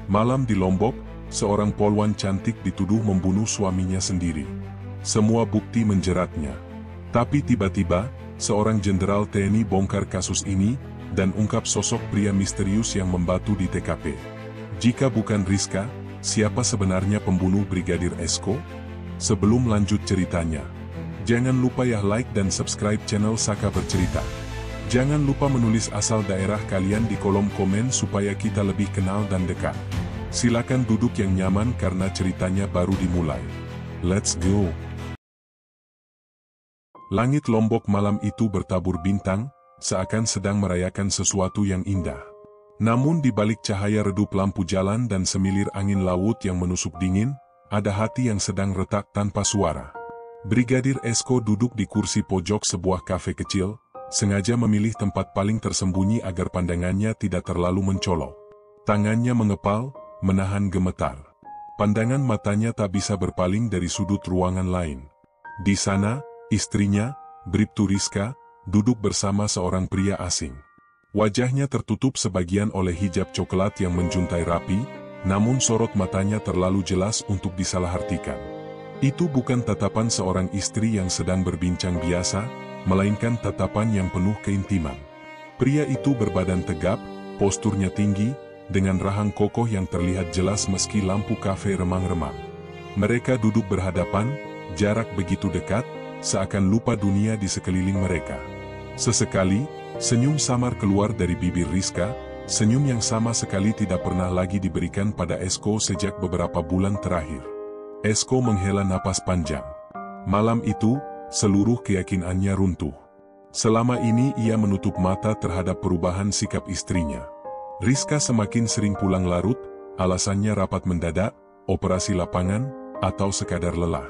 Malam di Lombok, seorang polwan cantik dituduh membunuh suaminya sendiri. Semua bukti menjeratnya. Tapi tiba-tiba, seorang jenderal TNI bongkar kasus ini, dan ungkap sosok pria misterius yang membantu di TKP. Jika bukan Rizka, siapa sebenarnya pembunuh Brigadir Esko? Sebelum lanjut ceritanya, jangan lupa ya like dan subscribe channel Saka Bercerita. Jangan lupa menulis asal daerah kalian di kolom komen supaya kita lebih kenal dan dekat. Silakan duduk yang nyaman karena ceritanya baru dimulai. Let's go! Langit Lombok malam itu bertabur bintang, seakan sedang merayakan sesuatu yang indah. Namun di balik cahaya redup lampu jalan dan semilir angin laut yang menusuk dingin, ada hati yang sedang retak tanpa suara. Brigadir Esko duduk di kursi pojok sebuah kafe kecil, sengaja memilih tempat paling tersembunyi agar pandangannya tidak terlalu mencolok. Tangannya mengepal, menahan gemetar. Pandangan matanya tak bisa berpaling dari sudut ruangan lain. Di sana, istrinya, Bribtu Rizka, duduk bersama seorang pria asing. Wajahnya tertutup sebagian oleh hijab coklat yang menjuntai rapi, namun sorot matanya terlalu jelas untuk disalahartikan. Itu bukan tatapan seorang istri yang sedang berbincang biasa, melainkan tatapan yang penuh keintiman. Pria itu berbadan tegap, posturnya tinggi, dengan rahang kokoh yang terlihat jelas meski lampu kafe remang-remang. Mereka duduk berhadapan, jarak begitu dekat, seakan lupa dunia di sekeliling mereka. Sesekali, senyum samar keluar dari bibir Rizka, senyum yang sama sekali tidak pernah lagi diberikan pada Esko sejak beberapa bulan terakhir. Esko menghela napas panjang. Malam itu, seluruh keyakinannya runtuh. Selama ini ia menutup mata terhadap perubahan sikap istrinya. Rizka semakin sering pulang larut, alasannya rapat mendadak, operasi lapangan, atau sekadar lelah.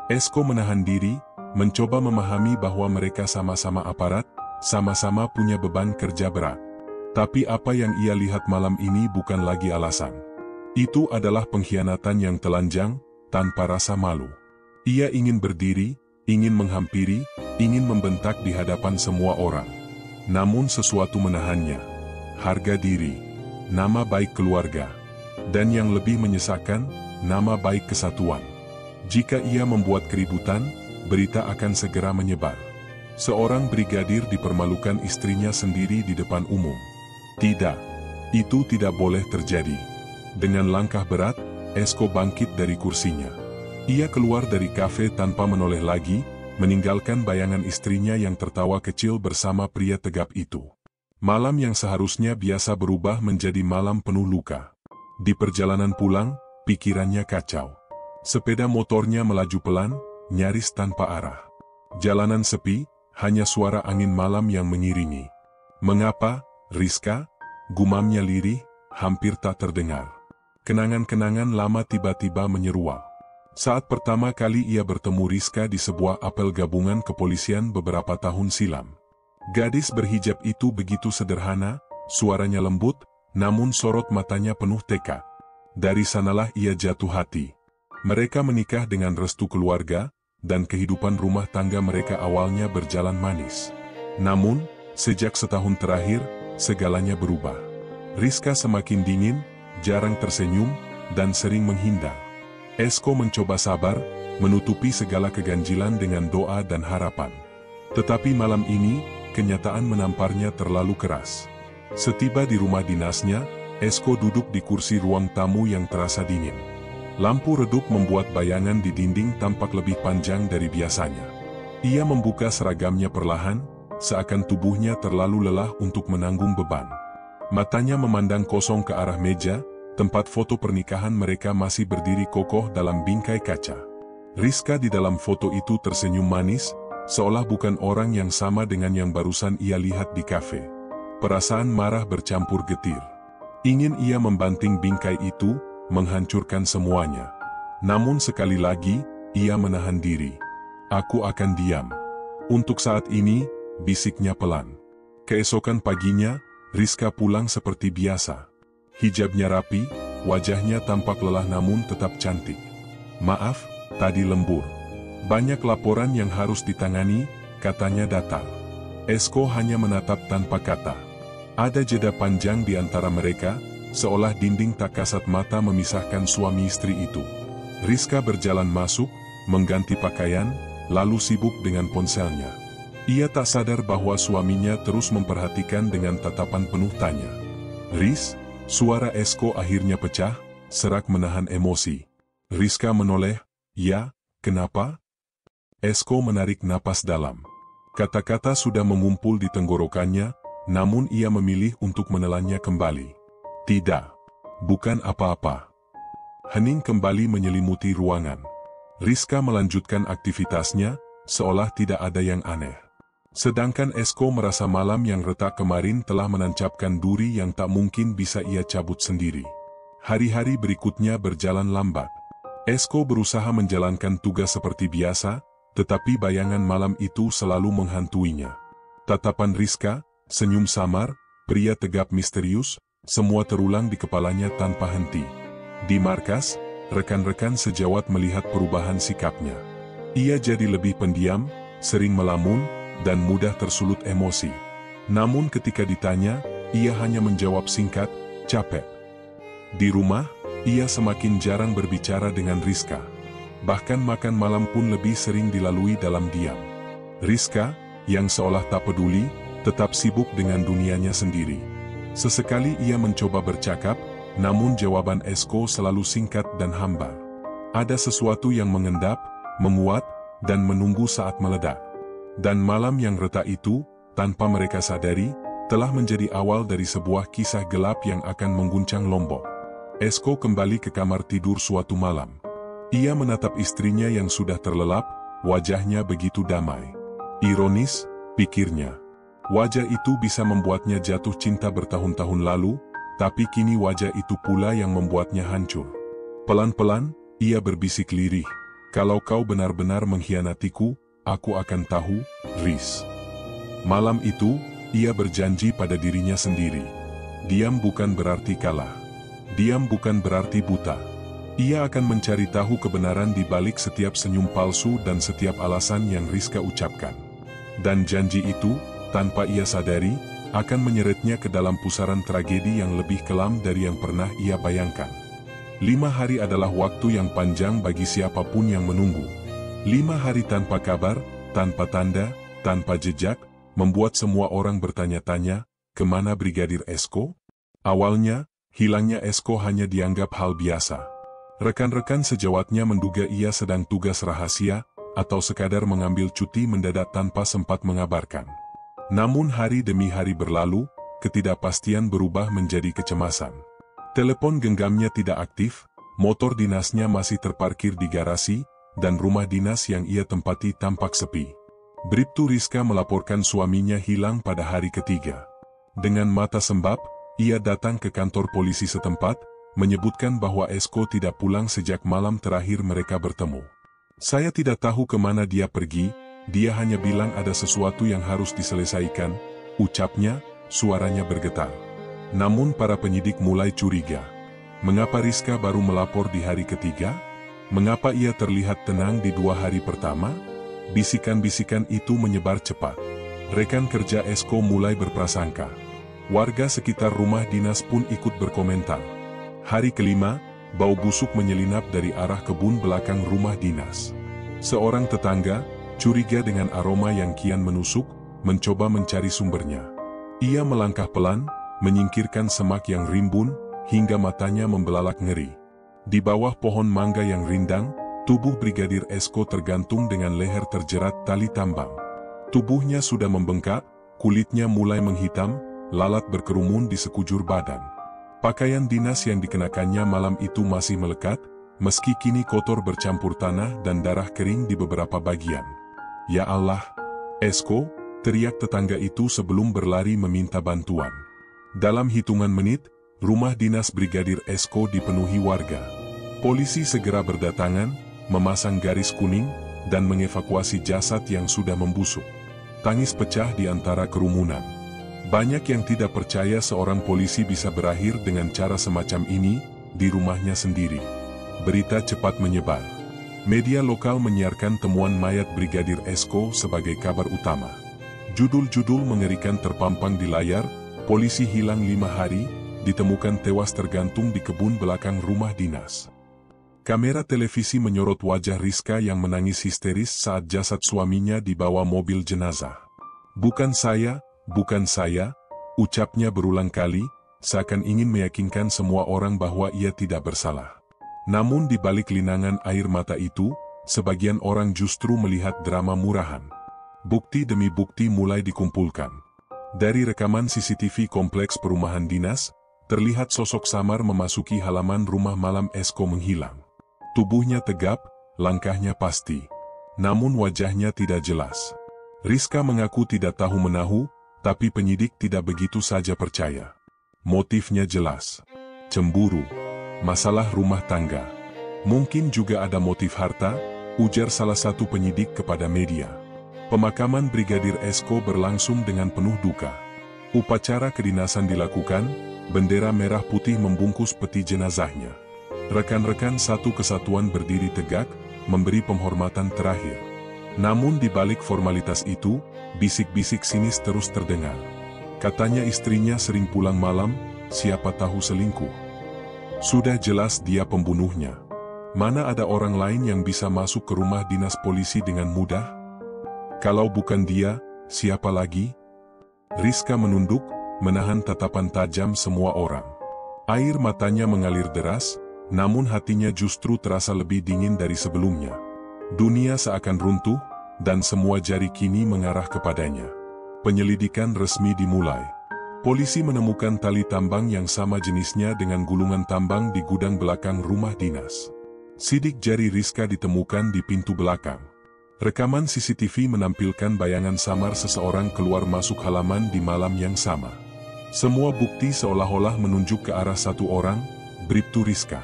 Esko menahan diri, mencoba memahami bahwa mereka sama-sama aparat, sama-sama punya beban kerja berat. Tapi apa yang ia lihat malam ini bukan lagi alasan. Itu adalah pengkhianatan yang telanjang, tanpa rasa malu. Ia ingin berdiri, ingin menghampiri, ingin membentak di hadapan semua orang. Namun sesuatu menahannya. Harga diri, nama baik keluarga, dan yang lebih menyesakan, nama baik kesatuan. Jika ia membuat keributan, berita akan segera menyebar. Seorang brigadir dipermalukan istrinya sendiri di depan umum. Tidak, itu tidak boleh terjadi. Dengan langkah berat, Esko bangkit dari kursinya. Ia keluar dari kafe tanpa menoleh lagi, meninggalkan bayangan istrinya yang tertawa kecil bersama pria tegap itu. Malam yang seharusnya biasa berubah menjadi malam penuh luka. Di perjalanan pulang, pikirannya kacau. Sepeda motornya melaju pelan, nyaris tanpa arah. Jalanan sepi, hanya suara angin malam yang mengiringi. Mengapa, Rizka? Gumamnya lirih, hampir tak terdengar. Kenangan-kenangan lama tiba-tiba menyeruak. Saat pertama kali ia bertemu Rizka di sebuah apel gabungan kepolisian beberapa tahun silam. Gadis berhijab itu begitu sederhana, suaranya lembut, namun sorot matanya penuh tekad. Dari sanalah ia jatuh hati. Mereka menikah dengan restu keluarga, dan kehidupan rumah tangga mereka awalnya berjalan manis. Namun, sejak setahun terakhir, segalanya berubah. Rizka semakin dingin, jarang tersenyum, dan sering menghindar. Esko mencoba sabar, menutupi segala keganjilan dengan doa dan harapan. Tetapi malam ini, kenyataan menamparnya terlalu keras. Setiba di rumah dinasnya, Esko duduk di kursi ruang tamu yang terasa dingin. Lampu redup membuat bayangan di dinding tampak lebih panjang dari biasanya. Ia membuka seragamnya perlahan, seakan tubuhnya terlalu lelah untuk menanggung beban. Matanya memandang kosong ke arah meja, tempat foto pernikahan mereka masih berdiri kokoh dalam bingkai kaca. Rizka di dalam foto itu tersenyum manis, seolah bukan orang yang sama dengan yang barusan ia lihat di kafe. Perasaan marah bercampur getir. Ingin ia membanting bingkai itu, menghancurkan semuanya. Namun sekali lagi, ia menahan diri. Aku akan diam. Untuk saat ini, bisiknya pelan. Keesokan paginya, Rizka pulang seperti biasa. Hijabnya rapi, wajahnya tampak lelah namun tetap cantik. Maaf, tadi lembur. Banyak laporan yang harus ditangani, katanya datar. Esko hanya menatap tanpa kata. Ada jeda panjang di antara mereka, seolah dinding tak kasat mata memisahkan suami istri itu. Rizka berjalan masuk, mengganti pakaian, lalu sibuk dengan ponselnya. Ia tak sadar bahwa suaminya terus memperhatikan dengan tatapan penuh tanya. "Riz?" Suara Esko akhirnya pecah, serak menahan emosi. Rizka menoleh, "Ya, kenapa?" Esko menarik napas dalam. Kata-kata sudah mengumpul di tenggorokannya, namun ia memilih untuk menelannya kembali. "Tidak. Bukan apa-apa." Hening kembali menyelimuti ruangan. Rizka melanjutkan aktivitasnya, seolah tidak ada yang aneh. Sedangkan Esko merasa malam yang retak kemarin telah menancapkan duri yang tak mungkin bisa ia cabut sendiri. Hari-hari berikutnya berjalan lambat. Esko berusaha menjalankan tugas seperti biasa, tetapi bayangan malam itu selalu menghantuinya. Tatapan Rizka, senyum samar, pria tegap misterius, semua terulang di kepalanya tanpa henti. Di markas, rekan-rekan sejawat melihat perubahan sikapnya. Ia jadi lebih pendiam, sering melamun, dan mudah tersulut emosi. Namun ketika ditanya, ia hanya menjawab singkat, "Capek." Di rumah, ia semakin jarang berbicara dengan Rizka. Bahkan makan malam pun lebih sering dilalui dalam diam. Rizka, yang seolah tak peduli, tetap sibuk dengan dunianya sendiri. Sesekali ia mencoba bercakap, namun jawaban Esko selalu singkat dan hambar. Ada sesuatu yang mengendap, menguat, dan menunggu saat meledak. Dan malam yang retak itu, tanpa mereka sadari, telah menjadi awal dari sebuah kisah gelap yang akan mengguncang Lombok. Esko kembali ke kamar tidur suatu malam. Ia menatap istrinya yang sudah terlelap, wajahnya begitu damai. Ironis, pikirnya. Wajah itu bisa membuatnya jatuh cinta bertahun-tahun lalu, tapi kini wajah itu pula yang membuatnya hancur. Pelan-pelan, ia berbisik lirih, "Kalau kau benar-benar mengkhianatiku, aku akan tahu, Riz." Malam itu, ia berjanji pada dirinya sendiri. Diam bukan berarti kalah. Diam bukan berarti buta. Ia akan mencari tahu kebenaran di balik setiap senyum palsu dan setiap alasan yang Rizka ucapkan. Dan janji itu, tanpa ia sadari, akan menyeretnya ke dalam pusaran tragedi yang lebih kelam dari yang pernah ia bayangkan. 5 hari adalah waktu yang panjang bagi siapapun yang menunggu. 5 hari tanpa kabar, tanpa tanda, tanpa jejak, membuat semua orang bertanya-tanya, kemana Brigadir Esko? Awalnya, hilangnya Esko hanya dianggap hal biasa. Rekan-rekan sejawatnya menduga ia sedang tugas rahasia, atau sekadar mengambil cuti mendadak tanpa sempat mengabarkan. Namun hari demi hari berlalu, ketidakpastian berubah menjadi kecemasan. Telepon genggamnya tidak aktif, motor dinasnya masih terparkir di garasi, dan rumah dinas yang ia tempati tampak sepi. Bribtu Rizka melaporkan suaminya hilang pada hari ketiga. Dengan mata sembab, ia datang ke kantor polisi setempat, menyebutkan bahwa Esko tidak pulang sejak malam terakhir mereka bertemu. "Saya tidak tahu kemana dia pergi, dia hanya bilang ada sesuatu yang harus diselesaikan," ucapnya, suaranya bergetar. Namun para penyidik mulai curiga. Mengapa Rizka baru melapor di hari ketiga? Mengapa ia terlihat tenang di 2 hari pertama? Bisikan-bisikan itu menyebar cepat. Rekan kerja Esko mulai berprasangka. Warga sekitar rumah dinas pun ikut berkomentar. Hari kelima, bau busuk menyelinap dari arah kebun belakang rumah dinas. Seorang tetangga, curiga dengan aroma yang kian menusuk, mencoba mencari sumbernya. Ia melangkah pelan, menyingkirkan semak yang rimbun, hingga matanya membelalak ngeri. Di bawah pohon mangga yang rindang, tubuh Brigadir Esko tergantung dengan leher terjerat tali tambang. Tubuhnya sudah membengkak, kulitnya mulai menghitam, lalat berkerumun di sekujur badan. Pakaian dinas yang dikenakannya malam itu masih melekat, meski kini kotor bercampur tanah dan darah kering di beberapa bagian. "Ya Allah, Esko!" teriak tetangga itu sebelum berlari meminta bantuan. Dalam hitungan menit, rumah dinas Brigadir Esko dipenuhi warga. Polisi segera berdatangan, memasang garis kuning, dan mengevakuasi jasad yang sudah membusuk. Tangis pecah di antara kerumunan. Banyak yang tidak percaya seorang polisi bisa berakhir dengan cara semacam ini, di rumahnya sendiri. Berita cepat menyebar. Media lokal menyiarkan temuan mayat Brigadir Esko sebagai kabar utama. Judul-judul mengerikan terpampang di layar, polisi hilang 5 hari, ditemukan tewas tergantung di kebun belakang rumah dinas. Kamera televisi menyorot wajah Rizka yang menangis histeris saat jasad suaminya dibawa mobil jenazah. "Bukan saya, bukan saya," ucapnya berulang kali, seakan ingin meyakinkan semua orang bahwa ia tidak bersalah. Namun di balik linangan air mata itu, sebagian orang justru melihat drama murahan. Bukti demi bukti mulai dikumpulkan. Dari rekaman CCTV kompleks perumahan dinas, terlihat sosok samar memasuki halaman rumah malam Esko menghilang. Tubuhnya tegap, langkahnya pasti. Namun wajahnya tidak jelas. Rizka mengaku tidak tahu menahu, tapi penyidik tidak begitu saja percaya. Motifnya jelas. Cemburu. Masalah rumah tangga. Mungkin juga ada motif harta, ujar salah satu penyidik kepada media. Pemakaman Brigadir Esko berlangsung dengan penuh duka. Upacara kedinasan dilakukan, bendera merah putih membungkus peti jenazahnya. Rekan-rekan satu kesatuan berdiri tegak, memberi penghormatan terakhir. Namun di balik formalitas itu, bisik-bisik sinis terus terdengar. Katanya istrinya sering pulang malam, siapa tahu selingkuh. Sudah jelas dia pembunuhnya. Mana ada orang lain yang bisa masuk ke rumah dinas polisi dengan mudah? Kalau bukan dia, siapa lagi? Rizka menunduk, menahan tatapan tajam semua orang. Air matanya mengalir deras, namun hatinya justru terasa lebih dingin dari sebelumnya. Dunia seakan runtuh, dan semua jari kini mengarah kepadanya. Penyelidikan resmi dimulai. Polisi menemukan tali tambang yang sama jenisnya dengan gulungan tambang di gudang belakang rumah dinas. Sidik jari Rizka ditemukan di pintu belakang. Rekaman CCTV menampilkan bayangan samar seseorang keluar masuk halaman di malam yang sama. Semua bukti seolah-olah menunjuk ke arah satu orang, Bribtu Rizka.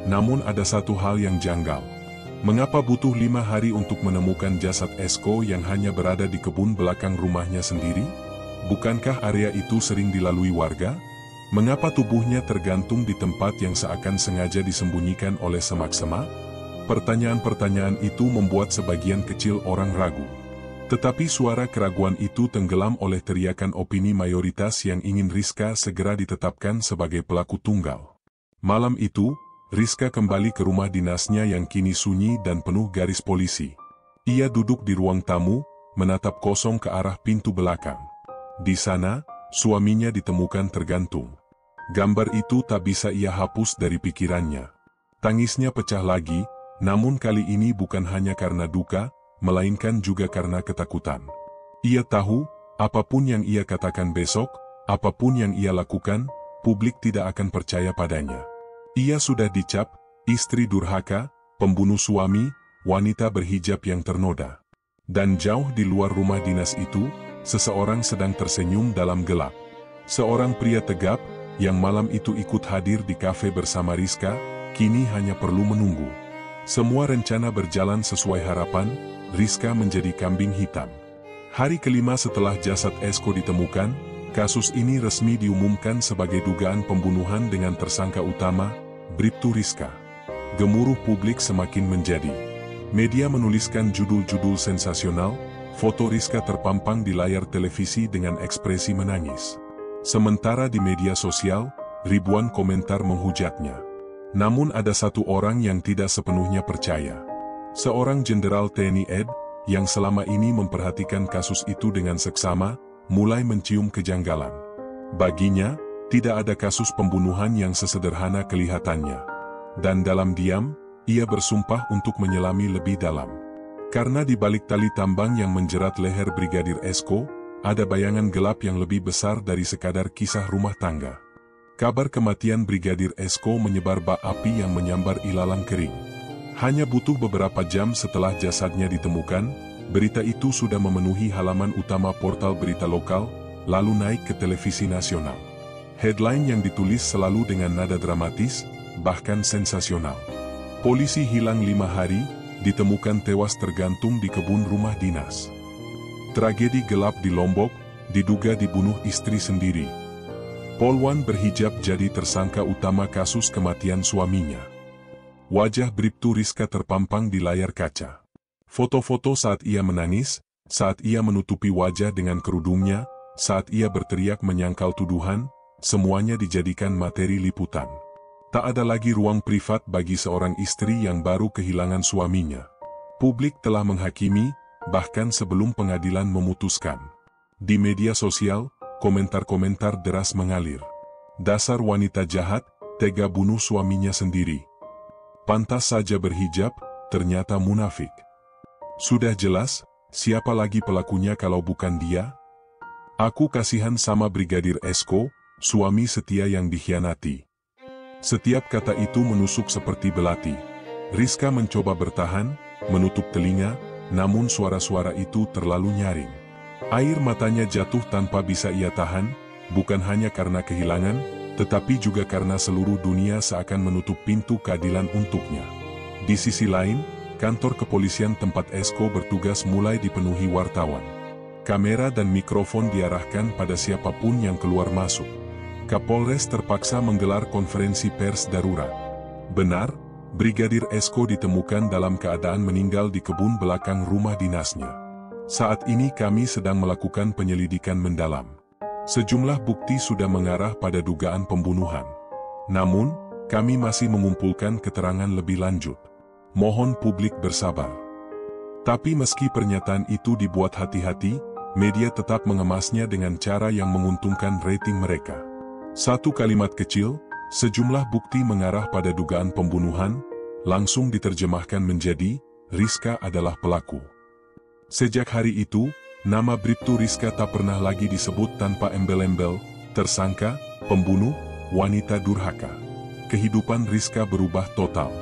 Namun ada satu hal yang janggal. Mengapa butuh 5 hari untuk menemukan jasad Esko yang hanya berada di kebun belakang rumahnya sendiri? Bukankah area itu sering dilalui warga? Mengapa tubuhnya tergantung di tempat yang seakan sengaja disembunyikan oleh semak-semak? Pertanyaan-pertanyaan itu membuat sebagian kecil orang ragu. Tetapi suara keraguan itu tenggelam oleh teriakan opini mayoritas yang ingin Rizka segera ditetapkan sebagai pelaku tunggal. Malam itu, Rizka kembali ke rumah dinasnya yang kini sunyi dan penuh garis polisi. Ia duduk di ruang tamu, menatap kosong ke arah pintu belakang. Di sana, suaminya ditemukan tergantung. Gambar itu tak bisa ia hapus dari pikirannya. Tangisnya pecah lagi, namun kali ini bukan hanya karena duka, melainkan juga karena ketakutan. Ia tahu, apapun yang ia katakan besok, apapun yang ia lakukan, publik tidak akan percaya padanya. Ia sudah dicap, istri durhaka, pembunuh suami, wanita berhijab yang ternoda. Dan jauh di luar rumah dinas itu, seseorang sedang tersenyum dalam gelap. Seorang pria tegap, yang malam itu ikut hadir di kafe bersama Rizka, kini hanya perlu menunggu. Semua rencana berjalan sesuai harapan, Rizka menjadi kambing hitam. Hari kelima setelah jasad Esko ditemukan, kasus ini resmi diumumkan sebagai dugaan pembunuhan dengan tersangka utama, Bribtu Rizka. Gemuruh publik semakin menjadi. Media menuliskan judul-judul sensasional, foto Rizka terpampang di layar televisi dengan ekspresi menangis. Sementara di media sosial, ribuan komentar menghujatnya. Namun ada satu orang yang tidak sepenuhnya percaya. Seorang Jenderal TNI Ed, yang selama ini memperhatikan kasus itu dengan seksama, mulai mencium kejanggalan. Baginya, tidak ada kasus pembunuhan yang sesederhana kelihatannya. Dan dalam diam, ia bersumpah untuk menyelami lebih dalam. Karena di balik tali tambang yang menjerat leher Brigadir Esko, ada bayangan gelap yang lebih besar dari sekadar kisah rumah tangga. Kabar kematian Brigadir Esko menyebar bak api yang menyambar ilalang kering. Hanya butuh beberapa jam setelah jasadnya ditemukan, berita itu sudah memenuhi halaman utama portal berita lokal, lalu naik ke televisi nasional. Headline yang ditulis selalu dengan nada dramatis, bahkan sensasional. Polisi hilang 5 hari, ditemukan tewas tergantung di kebun rumah dinas. Tragedi gelap di Lombok, diduga dibunuh istri sendiri. Polwan berhijab jadi tersangka utama kasus kematian suaminya. Wajah Bribtu Rizka terpampang di layar kaca. Foto-foto saat ia menangis, saat ia menutupi wajah dengan kerudungnya, saat ia berteriak menyangkal tuduhan, semuanya dijadikan materi liputan. Tak ada lagi ruang privat bagi seorang istri yang baru kehilangan suaminya. Publik telah menghakimi, bahkan sebelum pengadilan memutuskan. Di media sosial, komentar-komentar deras mengalir. Dasar wanita jahat, tega bunuh suaminya sendiri. Pantas saja berhijab, ternyata munafik. Sudah jelas, siapa lagi pelakunya kalau bukan dia? Aku kasihan sama Brigadir Esko, suami setia yang dikhianati. Setiap kata itu menusuk seperti belati. Rizka mencoba bertahan, menutup telinga, namun suara-suara itu terlalu nyaring. Air matanya jatuh tanpa bisa ia tahan, bukan hanya karena kehilangan, tetapi juga karena seluruh dunia seakan menutup pintu keadilan untuknya. Di sisi lain, kantor kepolisian tempat Esko bertugas mulai dipenuhi wartawan. Kamera dan mikrofon diarahkan pada siapapun yang keluar masuk. Kapolres terpaksa menggelar konferensi pers darurat. Benar, Brigadir Esko ditemukan dalam keadaan meninggal di kebun belakang rumah dinasnya. Saat ini kami sedang melakukan penyelidikan mendalam. Sejumlah bukti sudah mengarah pada dugaan pembunuhan. Namun, kami masih mengumpulkan keterangan lebih lanjut. Mohon publik bersabar. Tapi meski pernyataan itu dibuat hati-hati, media tetap mengemasnya dengan cara yang menguntungkan rating mereka. Satu kalimat kecil, sejumlah bukti mengarah pada dugaan pembunuhan, langsung diterjemahkan menjadi, Rizka adalah pelaku. Sejak hari itu, nama Bribtu Rizka tak pernah lagi disebut tanpa embel-embel, tersangka, pembunuh, wanita durhaka. Kehidupan Rizka berubah total.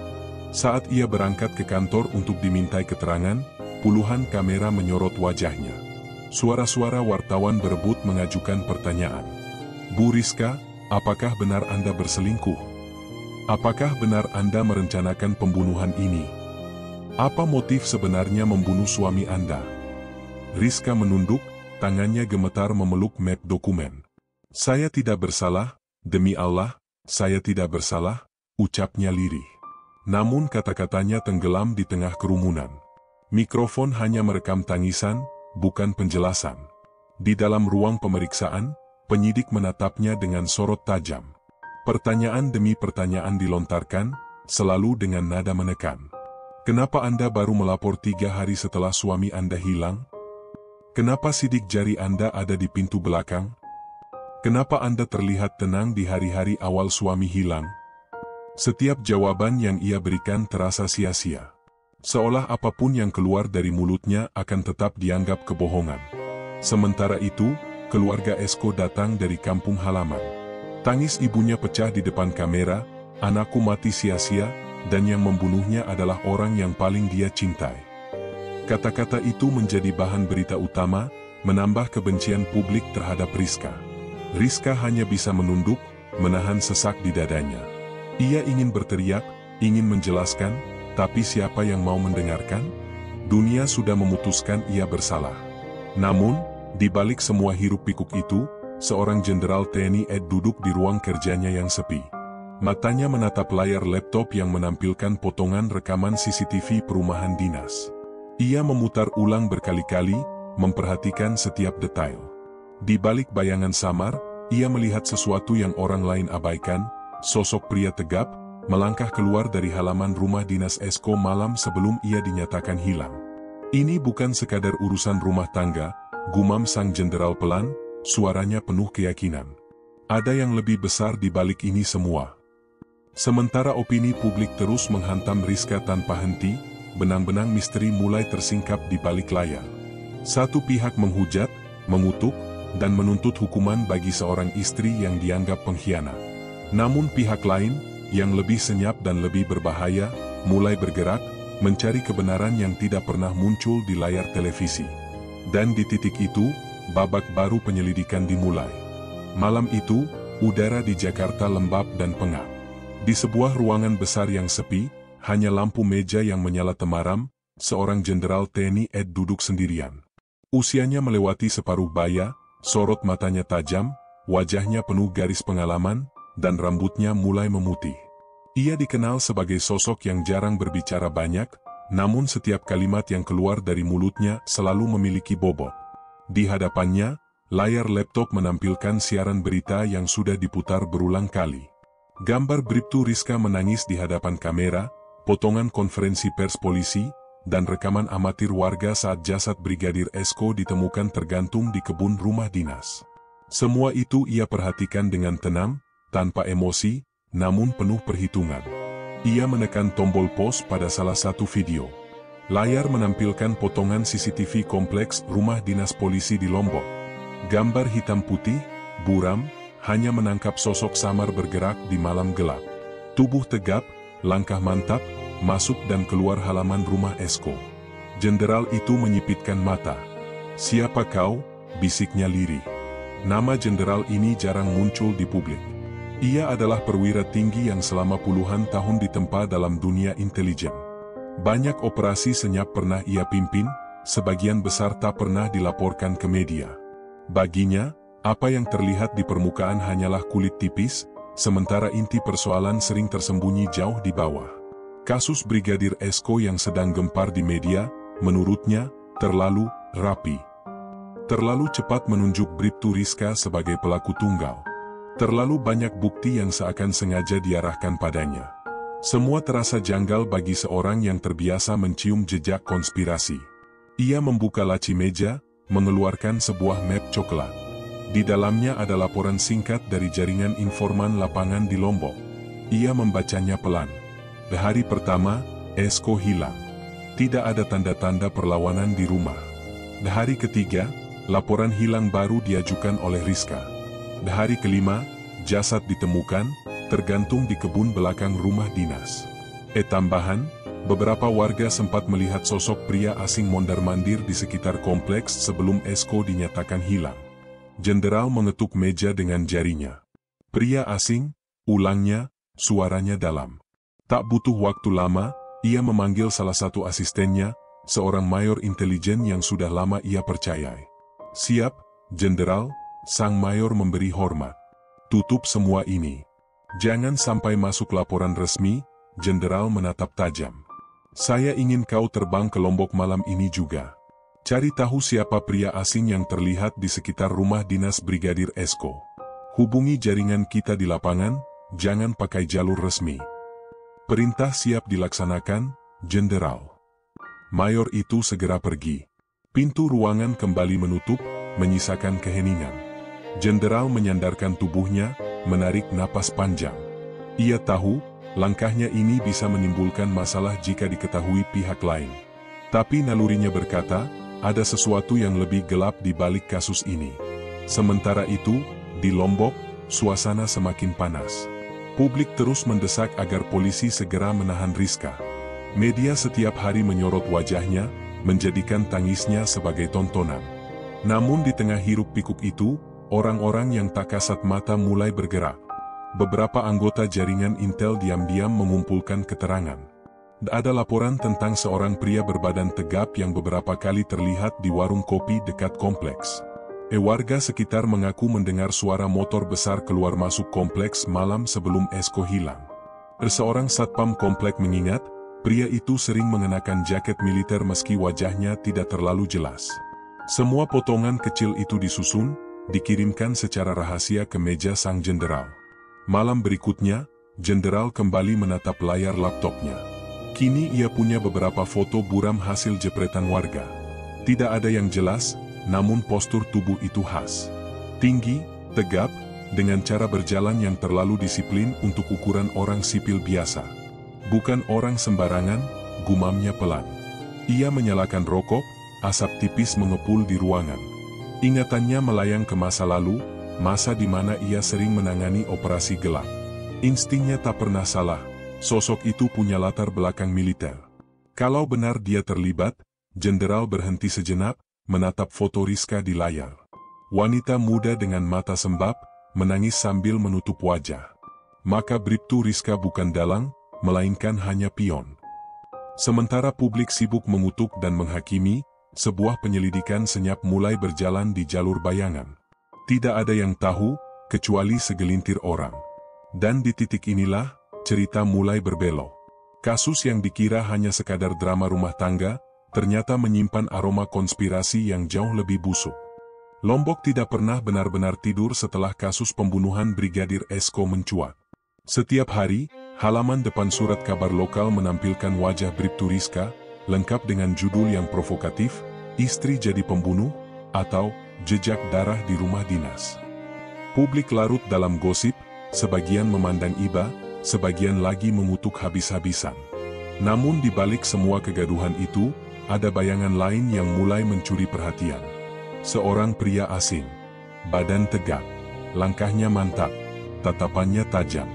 Saat ia berangkat ke kantor untuk dimintai keterangan, puluhan kamera menyorot wajahnya. Suara-suara wartawan berebut mengajukan pertanyaan. Bu Rizka, apakah benar Anda berselingkuh? Apakah benar Anda merencanakan pembunuhan ini? Apa motif sebenarnya membunuh suami Anda? Rizka menunduk, tangannya gemetar memeluk map dokumen. Saya tidak bersalah, demi Allah, saya tidak bersalah, ucapnya lirih. Namun kata-katanya tenggelam di tengah kerumunan. Mikrofon hanya merekam tangisan, bukan penjelasan. Di dalam ruang pemeriksaan, penyidik menatapnya dengan sorot tajam. Pertanyaan demi pertanyaan dilontarkan, selalu dengan nada menekan. Kenapa Anda baru melapor 3 hari setelah suami Anda hilang? Kenapa sidik jari Anda ada di pintu belakang? Kenapa Anda terlihat tenang di hari-hari awal suami hilang? Setiap jawaban yang ia berikan terasa sia-sia. Seolah apapun yang keluar dari mulutnya akan tetap dianggap kebohongan. Sementara itu, keluarga Esko datang dari kampung halaman. Tangis ibunya pecah di depan kamera, anakku mati sia-sia, dan yang membunuhnya adalah orang yang paling dia cintai. Kata-kata itu menjadi bahan berita utama, menambah kebencian publik terhadap Rizka. Rizka hanya bisa menunduk, menahan sesak di dadanya. Ia ingin berteriak, ingin menjelaskan, tapi siapa yang mau mendengarkan? Dunia sudah memutuskan ia bersalah. Namun, di balik semua hiruk-pikuk itu, seorang jenderal TNI duduk di ruang kerjanya yang sepi. Matanya menatap layar laptop yang menampilkan potongan rekaman CCTV perumahan dinas. Ia memutar ulang berkali-kali, memperhatikan setiap detail. Di balik bayangan samar, ia melihat sesuatu yang orang lain abaikan, sosok pria tegap, melangkah keluar dari halaman rumah dinas Esko malam sebelum ia dinyatakan hilang. Ini bukan sekadar urusan rumah tangga, gumam sang jenderal pelan, suaranya penuh keyakinan. Ada yang lebih besar di balik ini semua. Sementara opini publik terus menghantam Rizka tanpa henti, benang-benang misteri mulai tersingkap di balik layar. Satu pihak menghujat, mengutuk, dan menuntut hukuman bagi seorang istri yang dianggap pengkhianat. Namun pihak lain, yang lebih senyap dan lebih berbahaya, mulai bergerak, mencari kebenaran yang tidak pernah muncul di layar televisi. Dan di titik itu, babak baru penyelidikan dimulai. Malam itu, udara di Jakarta lembab dan pengap. Di sebuah ruangan besar yang sepi, hanya lampu meja yang menyala temaram, seorang jenderal TNI duduk sendirian. Usianya melewati separuh baya, sorot matanya tajam, wajahnya penuh garis pengalaman, dan rambutnya mulai memutih. Ia dikenal sebagai sosok yang jarang berbicara banyak, namun setiap kalimat yang keluar dari mulutnya selalu memiliki bobot. Di hadapannya, layar laptop menampilkan siaran berita yang sudah diputar berulang kali. Gambar Bribtu Rizka menangis di hadapan kamera, potongan konferensi pers polisi, dan rekaman amatir warga saat jasad Brigadir Esko ditemukan tergantung di kebun rumah dinas. Semua itu ia perhatikan dengan tenang, tanpa emosi, namun penuh perhitungan. Ia menekan tombol pause pada salah satu video. Layar menampilkan potongan CCTV kompleks rumah dinas polisi di Lombok. Gambar hitam putih, buram, hanya menangkap sosok samar bergerak di malam gelap. Tubuh tegap, langkah mantap, masuk dan keluar halaman rumah Esko. Jenderal itu menyipitkan mata. "Siapa kau?" bisiknya lirih. Nama jenderal ini jarang muncul di publik. Ia adalah perwira tinggi yang selama puluhan tahun ditempa dalam dunia intelijen. Banyak operasi senyap pernah ia pimpin, sebagian besar tak pernah dilaporkan ke media. Baginya, apa yang terlihat di permukaan hanyalah kulit tipis, sementara inti persoalan sering tersembunyi jauh di bawah. Kasus Brigadir Esko yang sedang gempar di media, menurutnya, terlalu rapi. Terlalu cepat menunjuk Bribtu Rizka sebagai pelaku tunggal. Terlalu banyak bukti yang seakan sengaja diarahkan padanya. Semua terasa janggal bagi seorang yang terbiasa mencium jejak konspirasi. Ia membuka laci meja, mengeluarkan sebuah map coklat. Di dalamnya ada laporan singkat dari jaringan informan lapangan di Lombok. Ia membacanya pelan. Di hari pertama, Esko hilang. Tidak ada tanda-tanda perlawanan di rumah. Di hari ketiga, laporan hilang baru diajukan oleh Rizka. Di hari kelima, jasad ditemukan, tergantung di kebun belakang rumah dinas. Tambahan, beberapa warga sempat melihat sosok pria asing mondar-mandir di sekitar kompleks sebelum Esko dinyatakan hilang. Jenderal mengetuk meja dengan jarinya. "Pria asing," ulangnya, suaranya dalam. Tak butuh waktu lama, ia memanggil salah satu asistennya, seorang mayor intelijen yang sudah lama ia percayai. "Siap, Jenderal," sang mayor memberi hormat. "Tutup semua ini. Jangan sampai masuk laporan resmi," Jenderal menatap tajam. "Saya ingin kau terbang ke Lombok malam ini juga. Cari tahu siapa pria asing yang terlihat di sekitar rumah dinas Brigadir Esko. Hubungi jaringan kita di lapangan, jangan pakai jalur resmi." "Perintah siap dilaksanakan, Jenderal." Mayor itu segera pergi. Pintu ruangan kembali menutup, menyisakan keheningan. Jenderal menyandarkan tubuhnya, menarik napas panjang. Ia tahu, langkahnya ini bisa menimbulkan masalah jika diketahui pihak lain. Tapi nalurinya berkata, ada sesuatu yang lebih gelap di balik kasus ini. Sementara itu, di Lombok, suasana semakin panas. Publik terus mendesak agar polisi segera menahan Rizka. Media setiap hari menyorot wajahnya, menjadikan tangisnya sebagai tontonan. Namun di tengah hiruk-pikuk itu, orang-orang yang tak kasat mata mulai bergerak. Beberapa anggota jaringan intel diam-diam mengumpulkan keterangan. Ada laporan tentang seorang pria berbadan tegap yang beberapa kali terlihat di warung kopi dekat kompleks. Warga sekitar mengaku mendengar suara motor besar keluar masuk kompleks malam sebelum Esko hilang. Seorang satpam komplek mengingat, pria itu sering mengenakan jaket militer meski wajahnya tidak terlalu jelas. Semua potongan kecil itu disusun, dikirimkan secara rahasia ke meja sang jenderal. Malam berikutnya, jenderal kembali menatap layar laptopnya. Kini ia punya beberapa foto buram hasil jepretan warga. Tidak ada yang jelas, namun postur tubuh itu khas. Tinggi, tegap, dengan cara berjalan yang terlalu disiplin untuk ukuran orang sipil biasa. "Bukan orang sembarangan," gumamnya pelan. Ia menyalakan rokok, asap tipis mengepul di ruangan. Ingatannya melayang ke masa lalu, masa di mana ia sering menangani operasi gelap. Instingnya tak pernah salah, sosok itu punya latar belakang militer. Kalau benar dia terlibat, jenderal berhenti sejenak, menatap foto Rizka di layar. Wanita muda dengan mata sembab, menangis sambil menutup wajah. Maka Bribtu Rizka bukan dalang, melainkan hanya pion. Sementara publik sibuk mengutuk dan menghakimi, sebuah penyelidikan senyap mulai berjalan di jalur bayangan. Tidak ada yang tahu, kecuali segelintir orang. Dan di titik inilah, cerita mulai berbelok. Kasus yang dikira hanya sekadar drama rumah tangga, ternyata menyimpan aroma konspirasi yang jauh lebih busuk. Lombok tidak pernah benar-benar tidur setelah kasus pembunuhan Brigadir Esko mencuat. Setiap hari, halaman depan surat kabar lokal menampilkan wajah Bribtu Rizka, lengkap dengan judul yang provokatif, "Istri jadi pembunuh" atau "Jejak darah di rumah dinas". Publik larut dalam gosip, sebagian memandang iba, sebagian lagi mengutuk habis-habisan. Namun di balik semua kegaduhan itu, ada bayangan lain yang mulai mencuri perhatian. Seorang pria asing, badan tegak, langkahnya mantap, tatapannya tajam.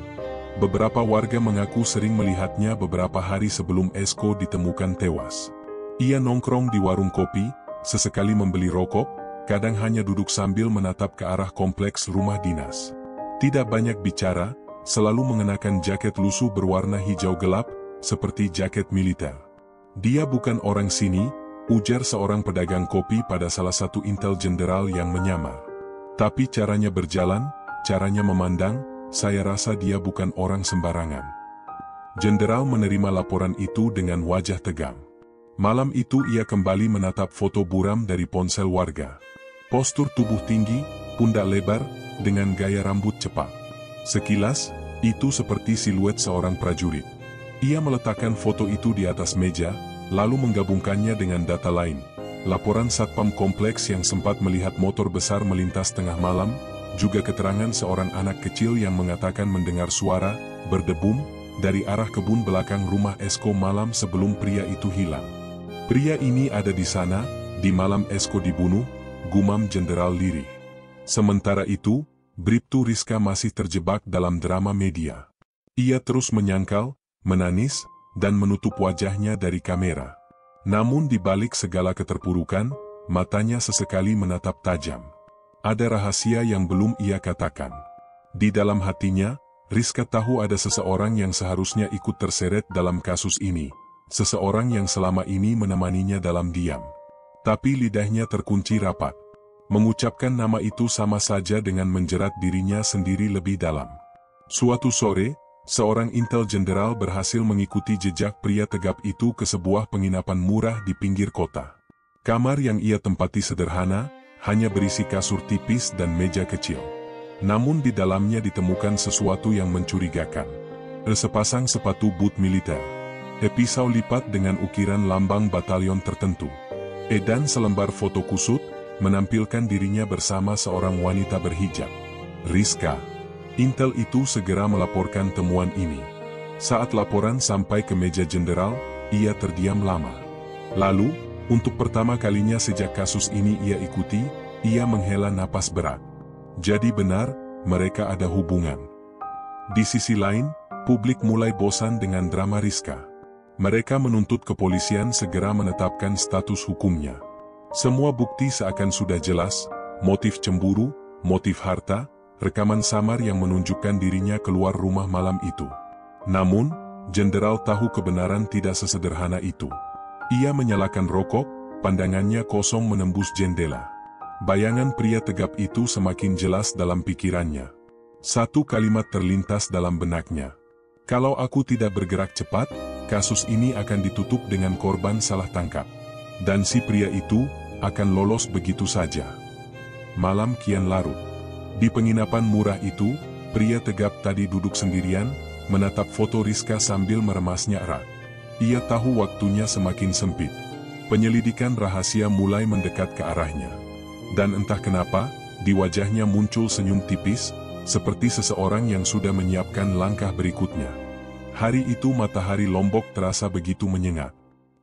Beberapa warga mengaku sering melihatnya beberapa hari sebelum Esko ditemukan tewas. Ia nongkrong di warung kopi, sesekali membeli rokok, kadang hanya duduk sambil menatap ke arah kompleks rumah dinas. Tidak banyak bicara, selalu mengenakan jaket lusuh berwarna hijau gelap, seperti jaket militer. "Dia bukan orang sini," ujar seorang pedagang kopi pada salah satu intel jenderal yang menyamar. "Tapi caranya berjalan, caranya memandang, saya rasa dia bukan orang sembarangan." Jenderal menerima laporan itu dengan wajah tegang. Malam itu ia kembali menatap foto buram dari ponsel warga. Postur tubuh tinggi, pundak lebar, dengan gaya rambut cepat. Sekilas, itu seperti siluet seorang prajurit. Ia meletakkan foto itu di atas meja, lalu menggabungkannya dengan data lain. Laporan Satpam Kompleks yang sempat melihat motor besar melintas tengah malam, juga keterangan seorang anak kecil yang mengatakan mendengar suara berdebum dari arah kebun belakang rumah Esko malam sebelum pria itu hilang. "Pria ini ada di sana, di malam Esko dibunuh," gumam Jenderal lirih. Sementara itu, Bribtu Rizka masih terjebak dalam drama media. Ia terus menyangkal, menangis, dan menutup wajahnya dari kamera. Namun di balik segala keterpurukan, matanya sesekali menatap tajam. Ada rahasia yang belum ia katakan. Di dalam hatinya, Rizka tahu ada seseorang yang seharusnya ikut terseret dalam kasus ini. Seseorang yang selama ini menemaninya dalam diam. Tapi lidahnya terkunci rapat. Mengucapkan nama itu sama saja dengan menjerat dirinya sendiri lebih dalam. Suatu sore, seorang intel jenderal berhasil mengikuti jejak pria tegap itu ke sebuah penginapan murah di pinggir kota. Kamar yang ia tempati sederhana, hanya berisi kasur tipis dan meja kecil. Namun di dalamnya ditemukan sesuatu yang mencurigakan. Sepasang sepatu boot militer, pisau lipat dengan ukiran lambang batalion tertentu, dan selembar foto kusut, menampilkan dirinya bersama seorang wanita berhijab. Rizka. Intel itu segera melaporkan temuan ini. Saat laporan sampai ke meja jenderal, ia terdiam lama. Lalu, untuk pertama kalinya sejak kasus ini ia ikuti, ia menghela napas berat. Jadi benar, mereka ada hubungan. Di sisi lain, publik mulai bosan dengan drama Rizka. Mereka menuntut kepolisian segera menetapkan status hukumnya. Semua bukti seakan sudah jelas, motif cemburu, motif harta, rekaman samar yang menunjukkan dirinya keluar rumah malam itu. Namun, jenderal tahu kebenaran tidak sesederhana itu. Ia menyalakan rokok, pandangannya kosong menembus jendela. Bayangan pria tegap itu semakin jelas dalam pikirannya. Satu kalimat terlintas dalam benaknya. "Kalau aku tidak bergerak cepat, kasus ini akan ditutup dengan korban salah tangkap. Dan si pria itu akan lolos begitu saja." Malam kian larut. Di penginapan murah itu, pria tegap tadi duduk sendirian, menatap foto Rizka sambil meremasnya erat. Ia tahu waktunya semakin sempit. Penyelidikan rahasia mulai mendekat ke arahnya. Dan entah kenapa, di wajahnya muncul senyum tipis, seperti seseorang yang sudah menyiapkan langkah berikutnya. Hari itu matahari Lombok terasa begitu menyengat.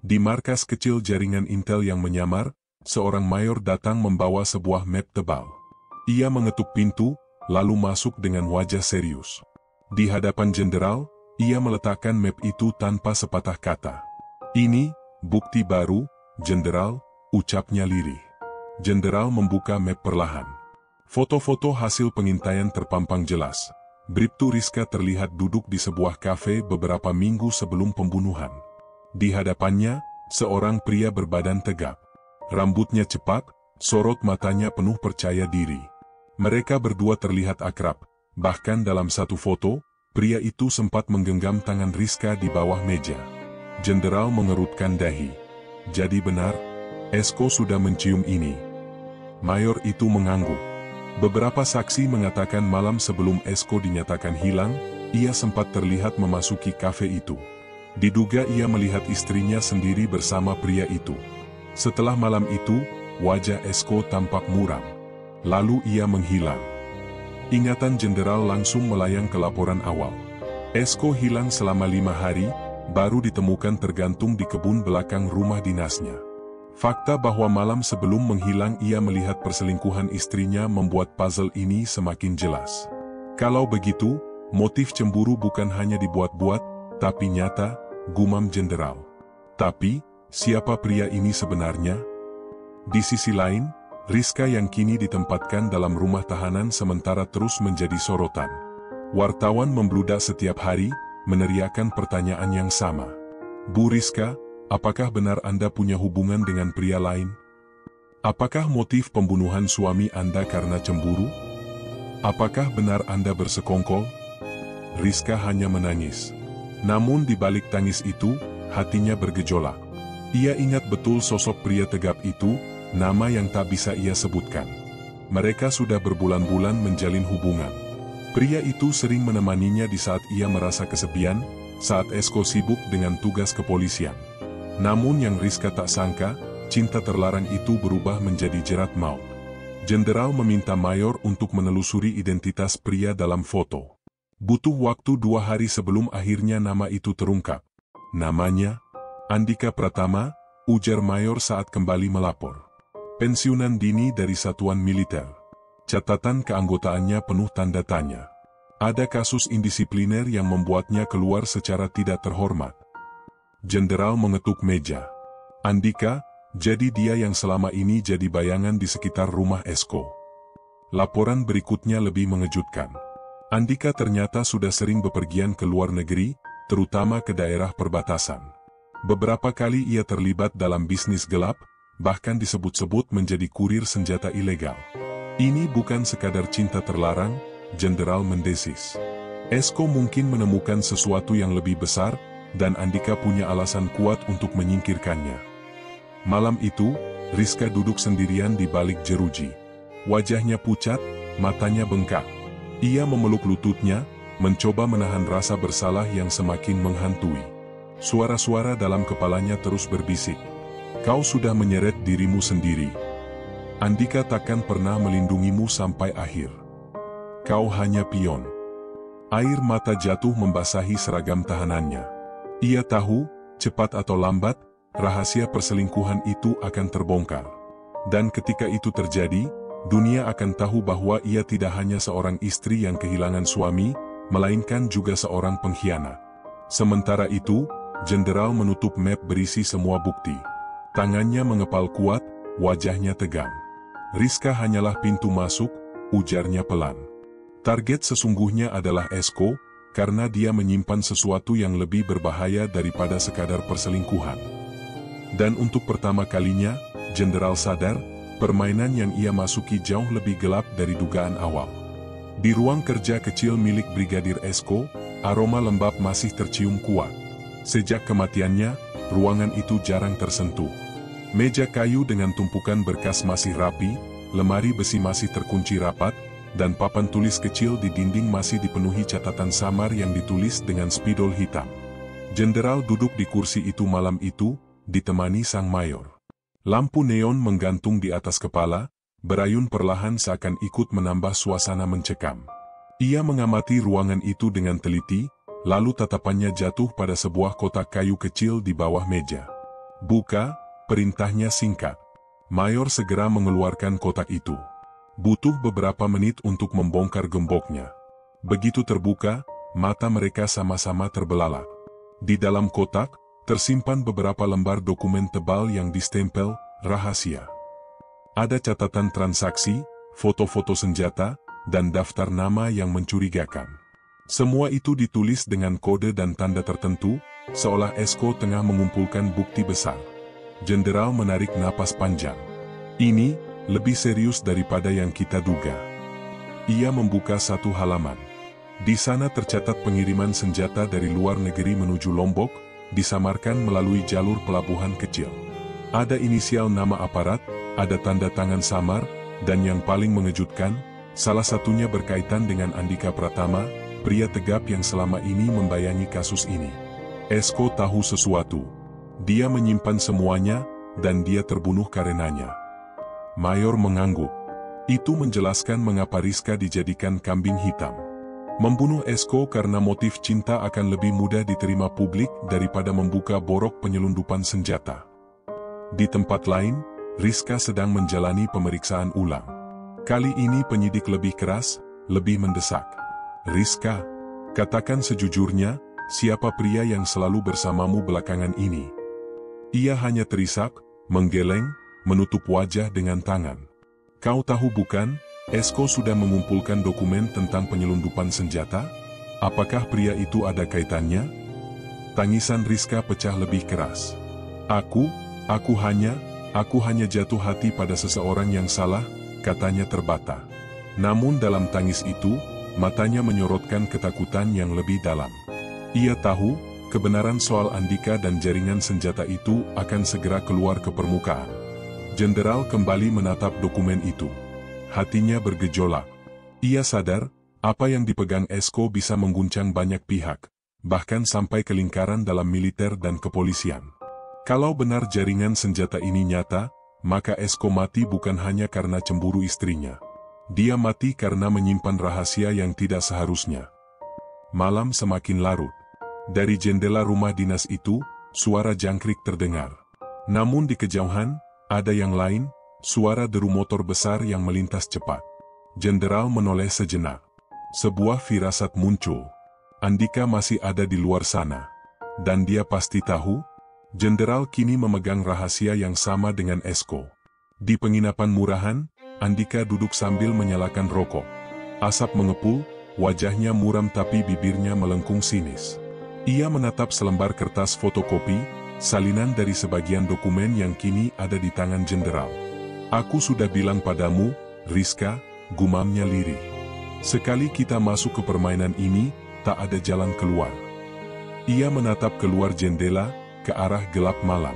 Di markas kecil jaringan intel yang menyamar, seorang mayor datang membawa sebuah map tebal. Ia mengetuk pintu, lalu masuk dengan wajah serius. Di hadapan jenderal, ia meletakkan map itu tanpa sepatah kata. "Ini, bukti baru, jenderal," ucapnya lirih. Jenderal membuka map perlahan. Foto-foto hasil pengintaian terpampang jelas. Bribtu Rizka terlihat duduk di sebuah kafe beberapa minggu sebelum pembunuhan. Di hadapannya, seorang pria berbadan tegap. Rambutnya cepat, sorot matanya penuh percaya diri. Mereka berdua terlihat akrab, bahkan dalam satu foto, pria itu sempat menggenggam tangan Rizka di bawah meja. Jenderal mengerutkan dahi. Jadi benar, Esko sudah mencium ini. Mayor itu mengangguk. Beberapa saksi mengatakan malam sebelum Esko dinyatakan hilang, ia sempat terlihat memasuki kafe itu. Diduga ia melihat istrinya sendiri bersama pria itu. Setelah malam itu, wajah Esko tampak muram. Lalu ia menghilang. Ingatan jenderal langsung melayang ke laporan awal. Esko hilang selama 5 hari, baru ditemukan tergantung di kebun belakang rumah dinasnya. Fakta bahwa malam sebelum menghilang ia melihat perselingkuhan istrinya membuat puzzle ini semakin jelas. Kalau begitu, motif cemburu bukan hanya dibuat-buat, tapi nyata, gumam jenderal. Tapi, siapa pria ini sebenarnya? Di sisi lain, Rizka yang kini ditempatkan dalam rumah tahanan sementara terus menjadi sorotan. Wartawan membludak setiap hari, meneriakan pertanyaan yang sama. Bu Rizka, apakah benar Anda punya hubungan dengan pria lain? Apakah motif pembunuhan suami Anda karena cemburu? Apakah benar Anda bersekongkol? Rizka hanya menangis. Namun di balik tangis itu, hatinya bergejolak. Ia ingat betul sosok pria tegap itu, nama yang tak bisa ia sebutkan. Mereka sudah berbulan-bulan menjalin hubungan. Pria itu sering menemaninya di saat ia merasa kesepian, saat Esko sibuk dengan tugas kepolisian. Namun yang Rizka tak sangka, cinta terlarang itu berubah menjadi jerat maut. Jenderal meminta Mayor untuk menelusuri identitas pria dalam foto. Butuh waktu 2 hari sebelum akhirnya nama itu terungkap. Namanya, Andika Pratama, ujar Mayor saat kembali melapor. Pensiunan dini dari satuan militer. Catatan keanggotaannya penuh tanda tanya. Ada kasus indisipliner yang membuatnya keluar secara tidak terhormat. Jenderal mengetuk meja. Andika, jadi dia yang selama ini jadi bayangan di sekitar rumah Esko. Laporan berikutnya lebih mengejutkan. Andika ternyata sudah sering bepergian ke luar negeri, terutama ke daerah perbatasan. Beberapa kali ia terlibat dalam bisnis gelap, bahkan disebut-sebut menjadi kurir senjata ilegal. Ini bukan sekadar cinta terlarang, jenderal mendesis. Esko mungkin menemukan sesuatu yang lebih besar, dan Andika punya alasan kuat untuk menyingkirkannya. Malam itu, Rizka duduk sendirian di balik jeruji. Wajahnya pucat, matanya bengkak. Ia memeluk lututnya, mencoba menahan rasa bersalah yang semakin menghantui. Suara-suara dalam kepalanya terus berbisik. Kau sudah menyeret dirimu sendiri. Andika takkan pernah melindungimu sampai akhir. Kau hanya pion. Air mata jatuh membasahi seragam tahanannya. Ia tahu, cepat atau lambat, rahasia perselingkuhan itu akan terbongkar. Dan ketika itu terjadi, dunia akan tahu bahwa ia tidak hanya seorang istri yang kehilangan suami, melainkan juga seorang pengkhianat. Sementara itu, jenderal menutup map berisi semua bukti. Tangannya mengepal kuat, wajahnya tegang. Rizka hanyalah pintu masuk, ujarnya pelan. Target sesungguhnya adalah Esko, karena dia menyimpan sesuatu yang lebih berbahaya daripada sekadar perselingkuhan. Dan untuk pertama kalinya, jenderal sadar, permainan yang ia masuki jauh lebih gelap dari dugaan awal. Di ruang kerja kecil milik Brigadir Esko, aroma lembab masih tercium kuat. Sejak kematiannya, ruangan itu jarang tersentuh. Meja kayu dengan tumpukan berkas masih rapi, lemari besi masih terkunci rapat, dan papan tulis kecil di dinding masih dipenuhi catatan samar yang ditulis dengan spidol hitam. Jenderal duduk di kursi itu malam itu, ditemani sang mayor. Lampu neon menggantung di atas kepala, berayun perlahan seakan ikut menambah suasana mencekam. Ia mengamati ruangan itu dengan teliti, lalu tatapannya jatuh pada sebuah kotak kayu kecil di bawah meja. Buka, perintahnya singkat. Mayor segera mengeluarkan kotak itu. Butuh beberapa menit untuk membongkar gemboknya. Begitu terbuka, mata mereka sama-sama terbelalak. Di dalam kotak, tersimpan beberapa lembar dokumen tebal yang distempel, rahasia. Ada catatan transaksi, foto-foto senjata, dan daftar nama yang mencurigakan. Semua itu ditulis dengan kode dan tanda tertentu, seolah Esko tengah mengumpulkan bukti besar. Jenderal menarik napas panjang. Ini lebih serius daripada yang kita duga. Ia membuka satu halaman. Di sana tercatat pengiriman senjata dari luar negeri menuju Lombok, disamarkan melalui jalur pelabuhan kecil. Ada inisial nama aparat, ada tanda tangan samar, Dan yang paling mengejutkan, salah satunya berkaitan dengan Andika Pratama, pria tegap yang selama ini membayangi kasus ini. Esko tahu sesuatu. Dia menyimpan semuanya, dan dia terbunuh karenanya. Mayor mengangguk. Itu menjelaskan mengapa Rizka dijadikan kambing hitam. Membunuh Esko karena motif cinta akan lebih mudah diterima publik daripada membuka borok penyelundupan senjata. Di tempat lain, Rizka sedang menjalani pemeriksaan ulang. Kali ini penyidik lebih keras, lebih mendesak. Rizka, katakan sejujurnya, siapa pria yang selalu bersamamu belakangan ini? Ia hanya terisak, menggeleng, menutup wajah dengan tangan. Kau tahu bukan, Esko sudah mengumpulkan dokumen tentang penyelundupan senjata? Apakah pria itu ada kaitannya? Tangisan Rizka pecah lebih keras. Aku hanya jatuh hati pada seseorang yang salah, katanya terbata. Namun dalam tangis itu, matanya menyorotkan ketakutan yang lebih dalam. Ia tahu, kebenaran soal Andika dan jaringan senjata itu akan segera keluar ke permukaan. Jenderal kembali menatap dokumen itu. Hatinya bergejolak. Ia sadar, apa yang dipegang Esko bisa mengguncang banyak pihak, bahkan sampai ke lingkaran dalam militer dan kepolisian. Kalau benar jaringan senjata ini nyata, maka Esko mati bukan hanya karena cemburu istrinya. Dia mati karena menyimpan rahasia yang tidak seharusnya. Malam semakin larut. Dari jendela rumah dinas itu, suara jangkrik terdengar. Namun di kejauhan, ada yang lain, suara deru motor besar yang melintas cepat. Jenderal menoleh sejenak. Sebuah firasat muncul. Andika masih ada di luar sana. Dan dia pasti tahu, Jenderal kini memegang rahasia yang sama dengan Esko. Di penginapan murahan, Andika duduk sambil menyalakan rokok. Asap mengepul, wajahnya muram tapi bibirnya melengkung sinis. Ia menatap selembar kertas fotokopi, salinan dari sebagian dokumen yang kini ada di tangan jenderal. Aku sudah bilang padamu, Rizka, gumamnya lirih. Sekali kita masuk ke permainan ini, tak ada jalan keluar. Ia menatap keluar jendela, ke arah gelap malam.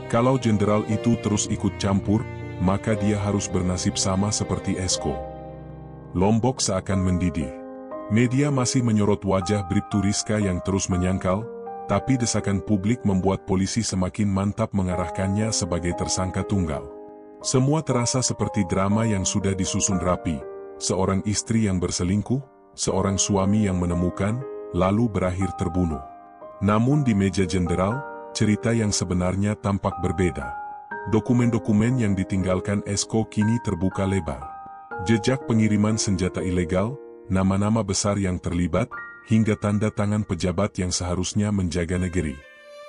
Kalau jenderal itu terus ikut campur, maka dia harus bernasib sama seperti Esko. Lombok seakan mendidih. Media masih menyorot wajah Bribtu Rizka yang terus menyangkal, tapi desakan publik membuat polisi semakin mantap mengarahkannya sebagai tersangka tunggal. Semua terasa seperti drama yang sudah disusun rapi, seorang istri yang berselingkuh, seorang suami yang menemukan, lalu berakhir terbunuh. Namun di meja jenderal, cerita yang sebenarnya tampak berbeda. Dokumen-dokumen yang ditinggalkan Esko kini terbuka lebar. Jejak pengiriman senjata ilegal, nama-nama besar yang terlibat, hingga tanda tangan pejabat yang seharusnya menjaga negeri.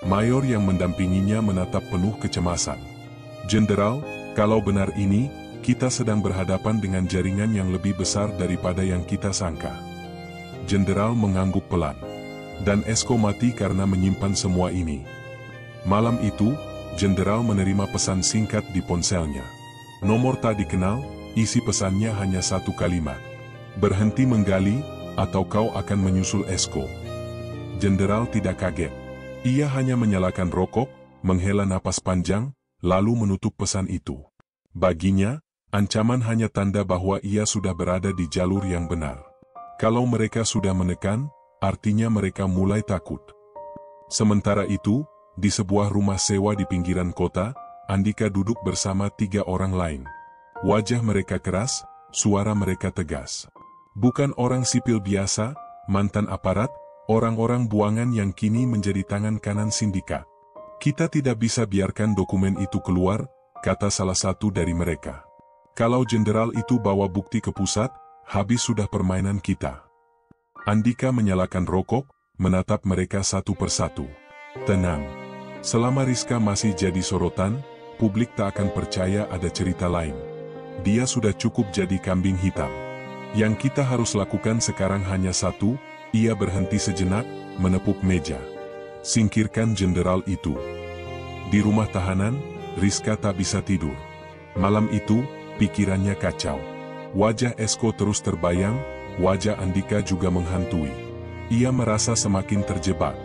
Mayor yang mendampinginya menatap penuh kecemasan. Jenderal, kalau benar ini, kita sedang berhadapan dengan jaringan yang lebih besar daripada yang kita sangka. Jenderal mengangguk pelan. Dan Esko mati karena menyimpan semua ini. Malam itu, jenderal menerima pesan singkat di ponselnya. Nomor tak dikenal, isi pesannya hanya satu kalimat. Berhenti menggali, atau kau akan menyusul Esko. Jenderal tidak kaget. Ia hanya menyalakan rokok, menghela napas panjang, lalu menutup pesan itu. Baginya, ancaman hanya tanda bahwa ia sudah berada di jalur yang benar. Kalau mereka sudah menekan, artinya mereka mulai takut. Sementara itu, di sebuah rumah sewa di pinggiran kota, Andika duduk bersama 3 orang lain. Wajah mereka keras, suara mereka tegas. Bukan orang sipil biasa, mantan aparat, orang-orang buangan yang kini menjadi tangan kanan sindikat. Kita tidak bisa biarkan dokumen itu keluar, kata salah satu dari mereka. Kalau jenderal itu bawa bukti ke pusat, habis sudah permainan kita. Andika menyalakan rokok, menatap mereka satu persatu. Tenang. Selama Rizka masih jadi sorotan, publik tak akan percaya ada cerita lain. Dia sudah cukup jadi kambing hitam. Yang kita harus lakukan sekarang hanya satu, ia berhenti sejenak, menepuk meja. Singkirkan jenderal itu. Di rumah tahanan, Rizka tak bisa tidur. Malam itu, pikirannya kacau. Wajah Esko terus terbayang, wajah Andika juga menghantui. Ia merasa semakin terjebak.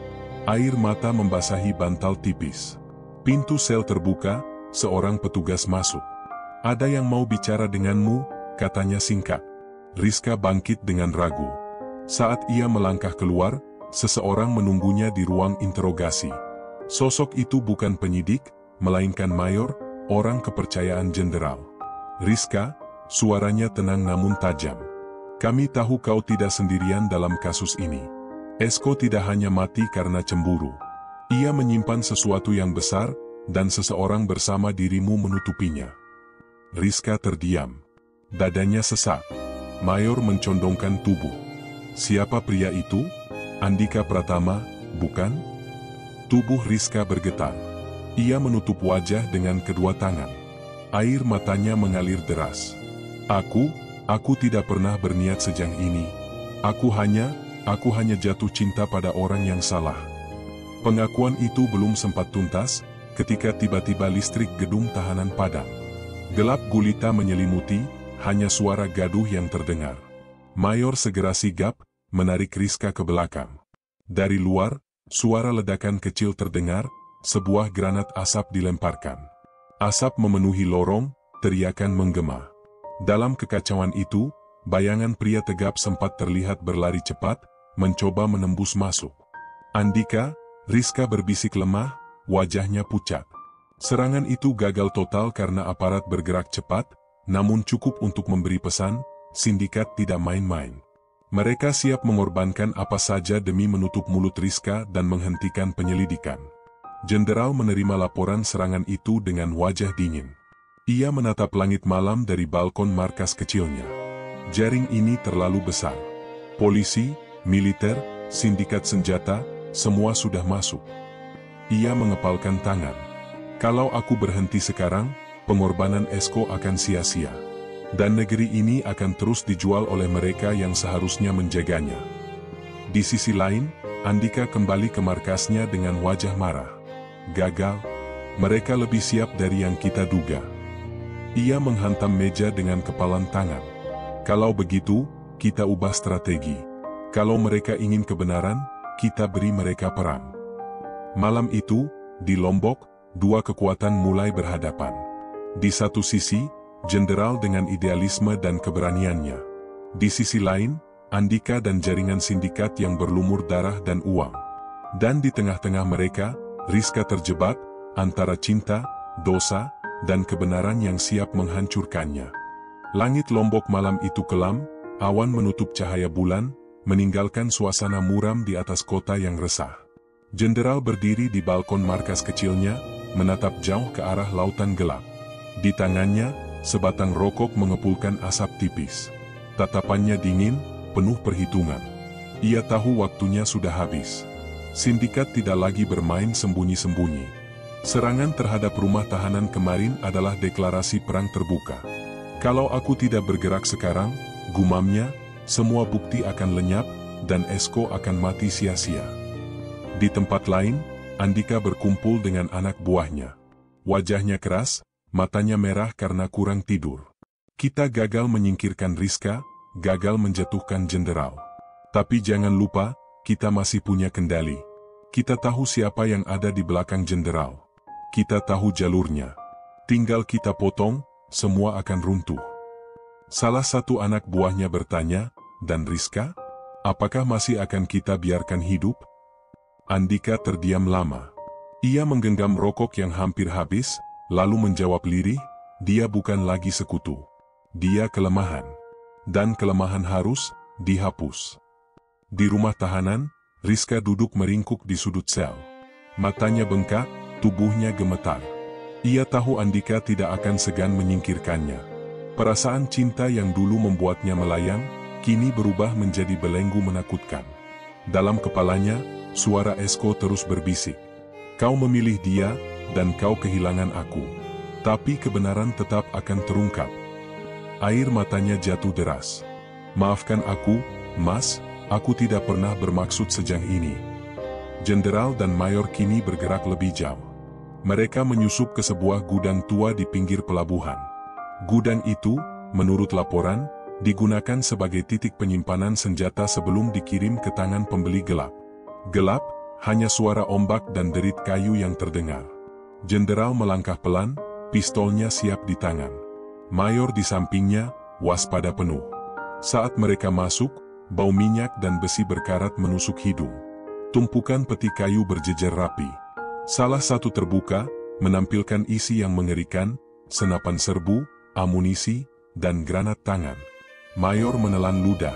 Air mata membasahi bantal tipis. Pintu sel terbuka, seorang petugas masuk. Ada yang mau bicara denganmu, katanya singkat. Rizka bangkit dengan ragu. Saat ia melangkah keluar, seseorang menunggunya di ruang interogasi. Sosok itu bukan penyidik, melainkan mayor, orang kepercayaan jenderal. Rizka, suaranya tenang namun tajam. Kami tahu kau tidak sendirian dalam kasus ini. Esko tidak hanya mati karena cemburu. Ia menyimpan sesuatu yang besar, dan seseorang bersama dirimu menutupinya. Rizka terdiam. Dadanya sesak. Mayor mencondongkan tubuh. Siapa pria itu? Andika Pratama, bukan? Tubuh Rizka bergetar. Ia menutup wajah dengan kedua tangan. Air matanya mengalir deras. Aku tidak pernah berniat sejam ini. Aku hanya jatuh cinta pada orang yang salah. Pengakuan itu belum sempat tuntas, ketika tiba-tiba listrik gedung tahanan padam. Gelap gulita menyelimuti, hanya suara gaduh yang terdengar. Mayor segera sigap, menarik Rizka ke belakang. Dari luar, suara ledakan kecil terdengar, sebuah granat asap dilemparkan. Asap memenuhi lorong, teriakan menggema. Dalam kekacauan itu, bayangan pria tegap sempat terlihat berlari cepat, mencoba menembus masuk. Andika, Rizka berbisik lemah, wajahnya pucat. Serangan itu gagal total karena aparat bergerak cepat, namun cukup untuk memberi pesan, sindikat tidak main-main. Mereka siap mengorbankan apa saja demi menutup mulut Rizka dan menghentikan penyelidikan. Jenderal menerima laporan serangan itu dengan wajah dingin. Ia menatap langit malam dari balkon markas kecilnya. Jaring ini terlalu besar. Polisi, militer, sindikat senjata, semua sudah masuk. Ia mengepalkan tangan. Kalau aku berhenti sekarang, pengorbanan Esko akan sia-sia. Dan negeri ini akan terus dijual oleh mereka yang seharusnya menjaganya. Di sisi lain, Andika kembali ke markasnya dengan wajah marah. Gagal. Mereka lebih siap dari yang kita duga. Ia menghantam meja dengan kepalan tangan. Kalau begitu, kita ubah strategi. Kalau mereka ingin kebenaran, kita beri mereka perang. Malam itu, di Lombok, dua kekuatan mulai berhadapan. Di satu sisi, jenderal dengan idealisme dan keberaniannya. Di sisi lain, Andika dan jaringan sindikat yang berlumur darah dan uang. Dan di tengah-tengah mereka, Rizka terjebak antara cinta, dosa, dan kebenaran yang siap menghancurkannya. Langit Lombok malam itu kelam, awan menutup cahaya bulan, meninggalkan suasana muram di atas kota yang resah. Jenderal berdiri di balkon markas kecilnya, menatap jauh ke arah lautan gelap. Di tangannya, sebatang rokok mengepulkan asap tipis. Tatapannya dingin, penuh perhitungan. Ia tahu waktunya sudah habis. Sindikat tidak lagi bermain sembunyi-sembunyi. Serangan terhadap rumah tahanan kemarin adalah deklarasi perang terbuka. Kalau aku tidak bergerak sekarang, gumamnya, semua bukti akan lenyap, dan Esko akan mati sia-sia. Di tempat lain, Andika berkumpul dengan anak buahnya. Wajahnya keras, matanya merah karena kurang tidur. Kita gagal menyingkirkan Rizka, gagal menjatuhkan jenderal. Tapi jangan lupa, kita masih punya kendali. Kita tahu siapa yang ada di belakang jenderal. Kita tahu jalurnya. Tinggal kita potong, semua akan runtuh. Salah satu anak buahnya bertanya, dan Rizka? Apakah masih akan kita biarkan hidup? Andika terdiam lama. Ia menggenggam rokok yang hampir habis, lalu menjawab lirih, dia bukan lagi sekutu. Dia kelemahan. Dan kelemahan harus dihapus. Di rumah tahanan, Rizka duduk meringkuk di sudut sel. Matanya bengkak, tubuhnya gemetar. Ia tahu Andika tidak akan segan menyingkirkannya. Perasaan cinta yang dulu membuatnya melayang, kini berubah menjadi belenggu menakutkan. Dalam kepalanya, suara Esko terus berbisik. Kau memilih dia, dan kau kehilangan aku. Tapi kebenaran tetap akan terungkap. Air matanya jatuh deras. Maafkan aku, Mas, aku tidak pernah bermaksud sejam ini. Jenderal dan mayor kini bergerak lebih jauh. Mereka menyusup ke sebuah gudang tua di pinggir pelabuhan. Gudang itu, menurut laporan, digunakan sebagai titik penyimpanan senjata sebelum dikirim ke tangan pembeli gelap. Gelap, hanya suara ombak dan derit kayu yang terdengar. Jenderal melangkah pelan, pistolnya siap di tangan. Mayor di sampingnya, waspada penuh. Saat mereka masuk, bau minyak dan besi berkarat menusuk hidung. Tumpukan peti kayu berjejer rapi. Salah satu terbuka, menampilkan isi yang mengerikan, senapan serbu, amunisi, dan granat tangan. Mayor menelan ludah.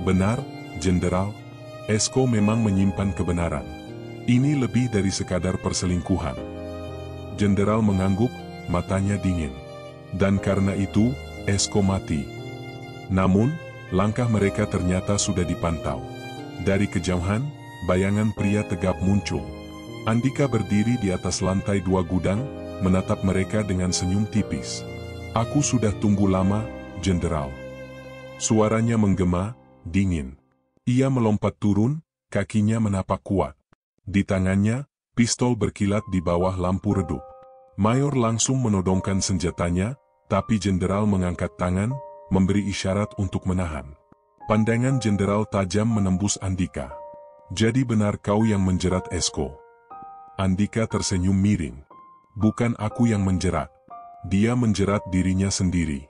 Benar, Jenderal, Esko memang menyimpan kebenaran. Ini lebih dari sekadar perselingkuhan. Jenderal mengangguk, matanya dingin. Dan karena itu, Esko mati. Namun, langkah mereka ternyata sudah dipantau. Dari kejauhan, bayangan pria tegap muncul. Andika berdiri di atas lantai 2 gudang, menatap mereka dengan senyum tipis. "Aku sudah tunggu lama, Jenderal." Suaranya menggema, dingin. Ia melompat turun, kakinya menapak kuat. Di tangannya, pistol berkilat di bawah lampu redup. Mayor langsung menodongkan senjatanya, tapi Jenderal mengangkat tangan, memberi isyarat untuk menahan. Pandangan Jenderal tajam menembus Andika. "Jadi benar kau yang menjerat Esko?" Andika tersenyum miring. "Bukan aku yang menjerat. Dia menjerat dirinya sendiri.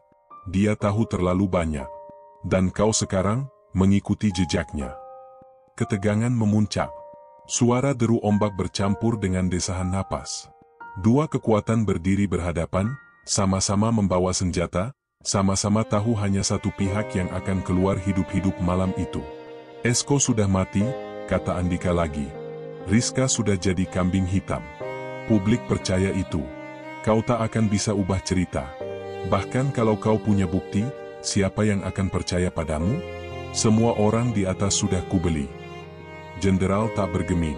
Dia tahu terlalu banyak. Dan kau sekarang mengikuti jejaknya." Ketegangan memuncak. Suara deru ombak bercampur dengan desahan napas. Dua kekuatan berdiri berhadapan, sama-sama membawa senjata, sama-sama tahu hanya satu pihak yang akan keluar hidup-hidup malam itu. "Esko sudah mati," kata Andika lagi. "Rizka sudah jadi kambing hitam. Publik percaya itu. Kau tak akan bisa ubah cerita. Bahkan kalau kau punya bukti, siapa yang akan percaya padamu? Semua orang di atas sudah kubeli." Jenderal tak bergeming.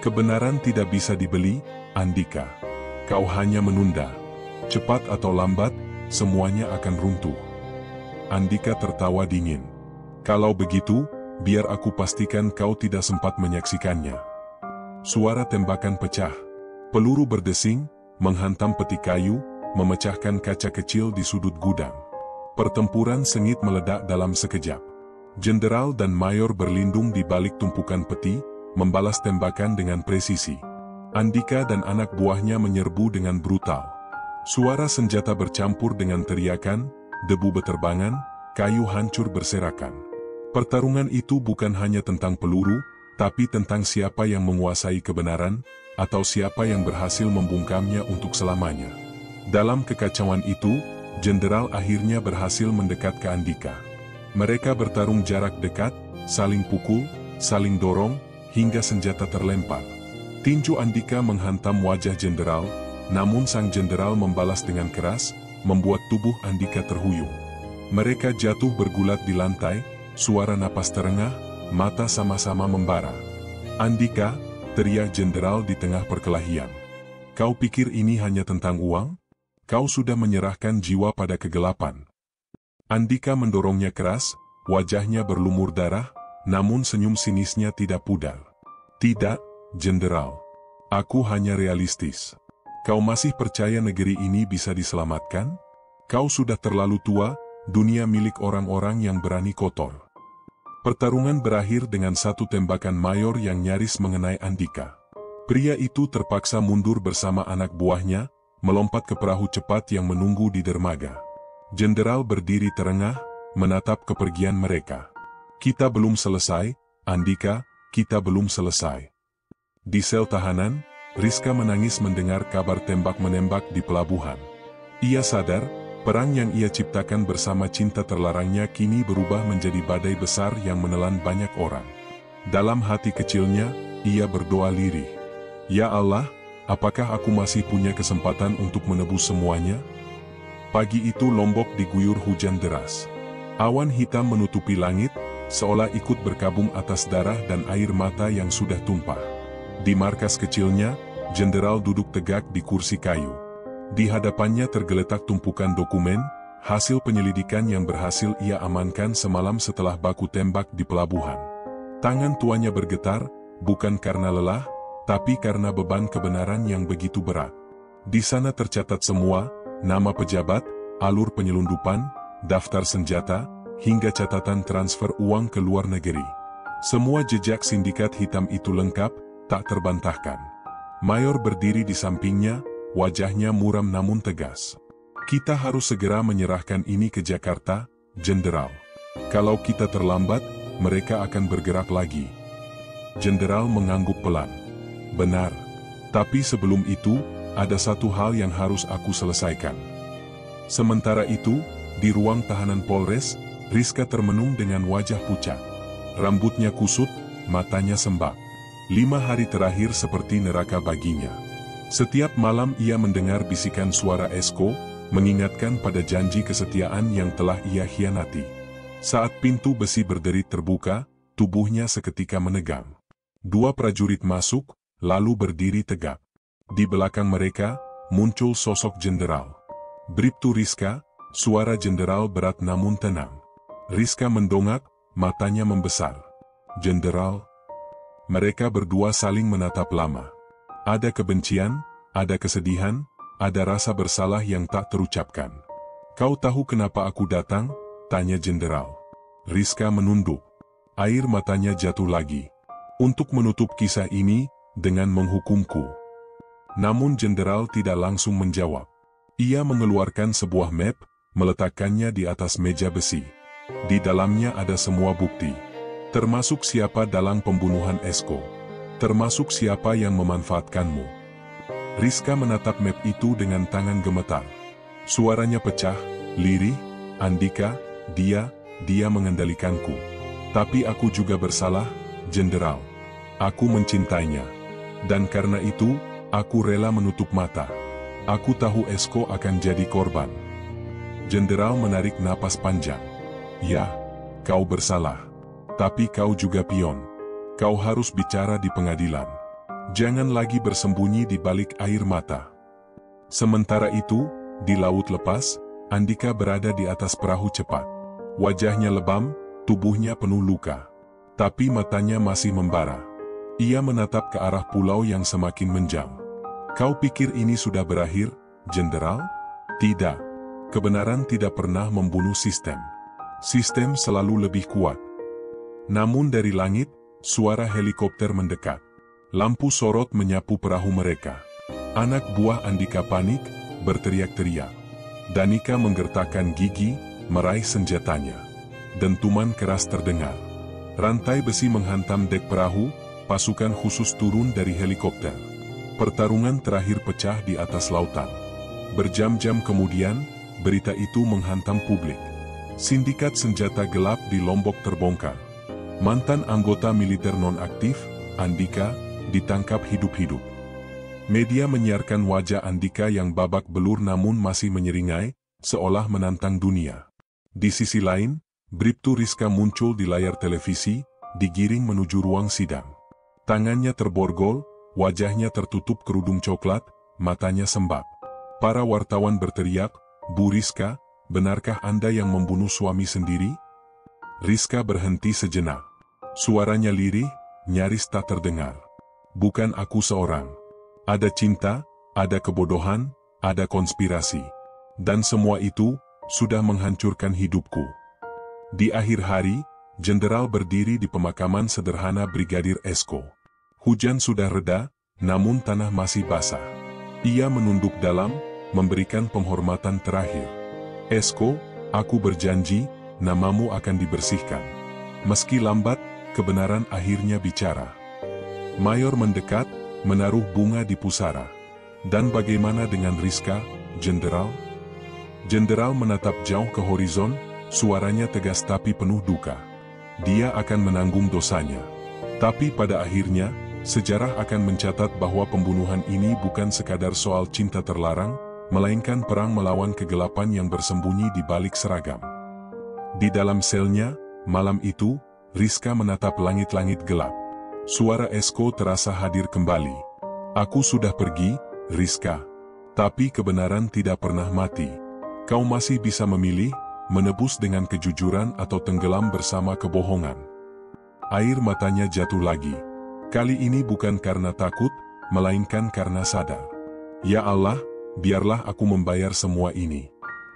"Kebenaran tidak bisa dibeli, Andika. Kau hanya menunda. Cepat atau lambat, semuanya akan runtuh." Andika tertawa dingin. "Kalau begitu, biar aku pastikan kau tidak sempat menyaksikannya." Suara tembakan pecah. Peluru berdesing, menghantam peti kayu, memecahkan kaca kecil di sudut gudang. Pertempuran sengit meledak dalam sekejap. Jenderal dan Mayor berlindung di balik tumpukan peti, membalas tembakan dengan presisi. Andika dan anak buahnya menyerbu dengan brutal. Suara senjata bercampur dengan teriakan, debu beterbangan, kayu hancur berserakan. Pertarungan itu bukan hanya tentang peluru, tapi tentang siapa yang menguasai kebenaran, atau siapa yang berhasil membungkamnya untuk selamanya. Dalam kekacauan itu, Jenderal akhirnya berhasil mendekat ke Andika. Mereka bertarung jarak dekat, saling pukul, saling dorong, hingga senjata terlempar. Tinju Andika menghantam wajah Jenderal, namun sang Jenderal membalas dengan keras, membuat tubuh Andika terhuyung. Mereka jatuh bergulat di lantai, suara napas terengah, mata sama-sama membara. "Andika," teriak Jenderal di tengah perkelahian. "Kau pikir ini hanya tentang uang? Kau sudah menyerahkan jiwa pada kegelapan." Andika mendorongnya keras, wajahnya berlumur darah, namun senyum sinisnya tidak pudar. "Tidak, Jenderal. Aku hanya realistis. Kau masih percaya negeri ini bisa diselamatkan? Kau sudah terlalu tua, dunia milik orang-orang yang berani kotor." Pertarungan berakhir dengan satu tembakan Mayor yang nyaris mengenai Andika. Pria itu terpaksa mundur bersama anak buahnya, melompat ke perahu cepat yang menunggu di dermaga. Jenderal berdiri terengah, menatap kepergian mereka. "Kita belum selesai, Andika, kita belum selesai." Di sel tahanan, Rizka menangis mendengar kabar tembak-menembak di pelabuhan. Ia sadar, perang yang ia ciptakan bersama cinta terlarangnya kini berubah menjadi badai besar yang menelan banyak orang. Dalam hati kecilnya, ia berdoa lirih. "Ya Allah, apakah aku masih punya kesempatan untuk menebus semuanya?" Pagi itu Lombok diguyur hujan deras. Awan hitam menutupi langit, seolah ikut berkabung atas darah dan air mata yang sudah tumpah. Di markas kecilnya, Jenderal duduk tegak di kursi kayu. Di hadapannya tergeletak tumpukan dokumen, hasil penyelidikan yang berhasil ia amankan semalam setelah baku tembak di pelabuhan. Tangan tuanya bergetar, bukan karena lelah, tapi karena beban kebenaran yang begitu berat. Di sana tercatat semua, nama pejabat, alur penyelundupan, daftar senjata, hingga catatan transfer uang ke luar negeri. Semua jejak sindikat hitam itu lengkap, tak terbantahkan. Mayor berdiri di sampingnya, wajahnya muram namun tegas. Kita harus segera menyerahkan ini ke Jakarta, Jenderal. Kalau kita terlambat, mereka akan bergerak lagi. Jenderal mengangguk pelan. Benar. Tapi sebelum itu, ada satu hal yang harus aku selesaikan. Sementara itu, di ruang tahanan Polres, Rizka termenung dengan wajah pucat. Rambutnya kusut, matanya sembab. 5 hari terakhir seperti neraka baginya. Setiap malam ia mendengar bisikan suara Esko, mengingatkan pada janji kesetiaan yang telah ia hianati. Saat pintu besi berderit terbuka, tubuhnya seketika menegang. 2 prajurit masuk, lalu berdiri tegak. Di belakang mereka, muncul sosok jenderal. "Bribtu Rizka," suara jenderal berat namun tenang. Rizka mendongak, matanya membesar. "Jenderal?" Mereka berdua saling menatap lama. Ada kebencian, ada kesedihan, ada rasa bersalah yang tak terucapkan. "Kau tahu kenapa aku datang?" tanya jenderal. Rizka menunduk. Air matanya jatuh lagi. "Untuk menutup kisah ini, dengan menghukumku." Namun jenderal tidak langsung menjawab. Ia mengeluarkan sebuah map, meletakkannya di atas meja besi. Di dalamnya ada semua bukti. Termasuk siapa dalang pembunuhan Esko. Termasuk siapa yang memanfaatkanmu. Rizka menatap map itu dengan tangan gemetar. Suaranya pecah, lirih. "Andika, dia mengendalikanku. Tapi aku juga bersalah, jenderal. Aku mencintainya. Dan karena itu, aku rela menutup mata. Aku tahu Esko akan jadi korban." Jenderal menarik napas panjang. "Ya, kau bersalah. Tapi kau juga pion. Kau harus bicara di pengadilan. Jangan lagi bersembunyi di balik air mata." Sementara itu, di laut lepas, Andika berada di atas perahu cepat. Wajahnya lebam, tubuhnya penuh luka. Tapi matanya masih membara. Ia menatap ke arah pulau yang semakin menjam. "Kau pikir ini sudah berakhir, jenderal?" "Tidak. Kebenaran tidak pernah membunuh sistem. Sistem selalu lebih kuat." Namun dari langit, suara helikopter mendekat. Lampu sorot menyapu perahu mereka. Anak buah Andika panik, berteriak-teriak. Danika menggertakkan gigi, meraih senjatanya. Dentuman keras terdengar. Rantai besi menghantam dek perahu, pasukan khusus turun dari helikopter. Pertarungan terakhir pecah di atas lautan. Berjam-jam kemudian, berita itu menghantam publik. Sindikat senjata gelap di Lombok terbongkar. Mantan anggota militer nonaktif, Andika, ditangkap hidup-hidup. Media menyiarkan wajah Andika yang babak belur namun masih menyeringai, seolah menantang dunia. Di sisi lain, Bribtu Rizka muncul di layar televisi, digiring menuju ruang sidang. Tangannya terborgol, wajahnya tertutup kerudung coklat, matanya sembab. Para wartawan berteriak, "Bu Rizka, benarkah Anda yang membunuh suami sendiri?" Rizka berhenti sejenak. Suaranya lirih, nyaris tak terdengar. "Bukan aku seorang. Ada cinta, ada kebodohan, ada konspirasi. Dan semua itu, sudah menghancurkan hidupku." Di akhir hari, jenderal berdiri di pemakaman sederhana Brigadir Esko. Hujan sudah reda, namun tanah masih basah. Ia menunduk dalam, memberikan penghormatan terakhir. "Esko, aku berjanji, namamu akan dibersihkan. Meski lambat, kebenaran akhirnya bicara." Mayor mendekat, menaruh bunga di pusara. "Dan bagaimana dengan Rizka, jenderal?" Jenderal menatap jauh ke horizon, suaranya tegas tapi penuh duka. "Dia akan menanggung dosanya. Tapi pada akhirnya, sejarah akan mencatat bahwa pembunuhan ini bukan sekadar soal cinta terlarang, melainkan perang melawan kegelapan yang bersembunyi di balik seragam." Di dalam selnya, malam itu, Rizka menatap langit-langit gelap. Suara Esko terasa hadir kembali. "Aku sudah pergi, Rizka. Tapi kebenaran tidak pernah mati. Kau masih bisa memilih, menebus dengan kejujuran atau tenggelam bersama kebohongan." Air matanya jatuh lagi. Kali ini bukan karena takut, melainkan karena sadar. "Ya Allah, biarlah aku membayar semua ini.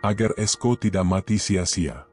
Agar Esko tidak mati sia-sia."